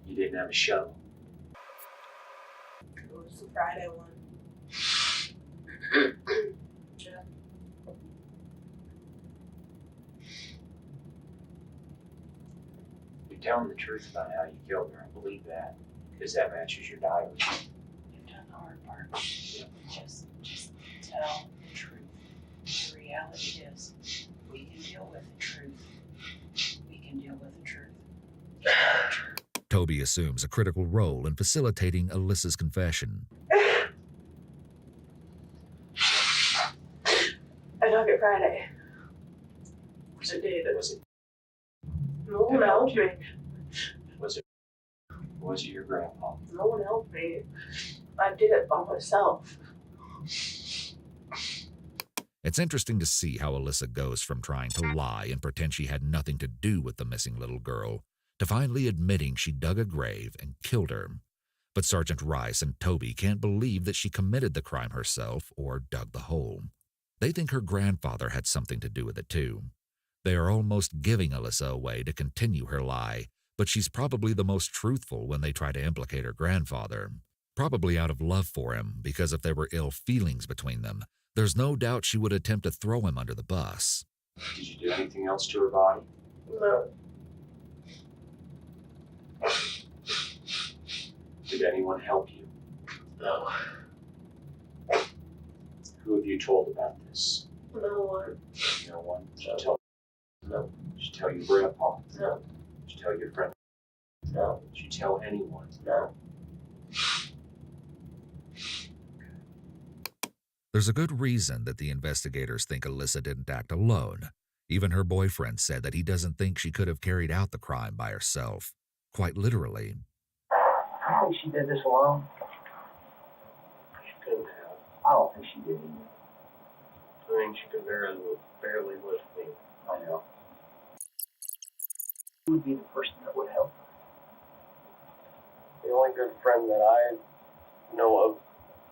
You didn't have a shovel. It was the Friday one. Yeah. You're telling the truth about how you killed her. I believe that because that matches your diary. You've done the hard part. Just tell the truth. The reality is, we can deal with the truth. We can deal with the truth. Toby assumes a critical role in facilitating Alyssa's confession. I dug it Friday. Was it David? Was it? No one helped me. Was it your grandpa? No one helped me. I did it by myself. It's interesting to see how Alyssa goes from trying to lie and pretend she had nothing to do with the missing little girl to finally admitting she dug a grave and killed her. But Sergeant Rice and Toby can't believe that she committed the crime herself or dug the hole. They think her grandfather had something to do with it too. They are almost giving Alyssa away to continue her lie, but she's probably the most truthful when they try to implicate her grandfather. Probably out of love for him, because if there were ill feelings between them, there's no doubt she would attempt to throw him under the bus. Did you do anything else to her body? No. Did anyone help you? No. Who have you told about this? No one. No one? Did you tell? No. Did you tell your grandpa? No. Did you tell your friend? No. Did you tell anyone? No. There's a good reason that the investigators think Alyssa didn't act alone. Even her boyfriend said that he doesn't think she could have carried out the crime by herself. Quite literally. I think she did this alone. She couldn't have. I don't think she did either. I mean, she could barely lift me. I know. who would be the person that would help? The only good friend that I know of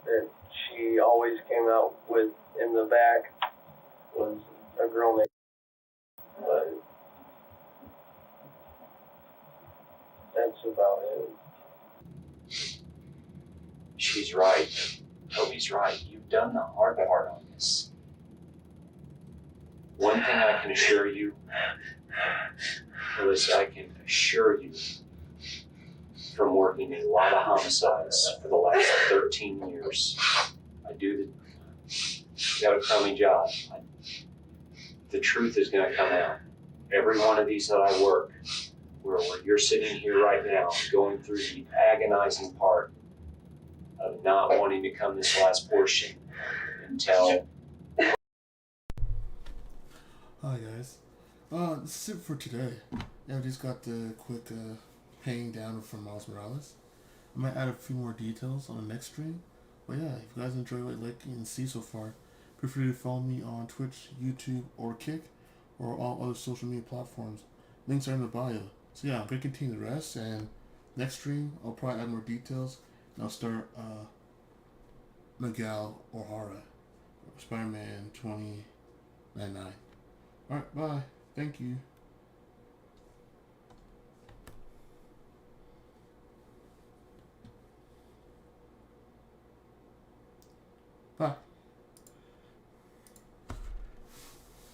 that she always came out with in the back was a girl named, but that's about it. She's right. Toby's right. You've done the hard part on this. One thing I can assure you, Melissa, I can assure you from working a lot of homicides for the last 13 years. I got a crummy job. The truth is going to come out. Every one of these that I work, where you're sitting here right now, going through the agonizing part of not wanting to come this last portion until. Hi guys. This is it for today. Yeah, I just got the quick painting down from Miles Morales. I might add a few more details on the next stream. But yeah, if you guys enjoy what you like and see so far, feel free to follow me on Twitch, YouTube, or Kick, or all other social media platforms. Links are in the bio. So yeah, I'm gonna continue the rest, and next stream I'll probably add more details, and I'll start Miguel O'Hara, Spider-Man 2099. Alright, bye. Thank you.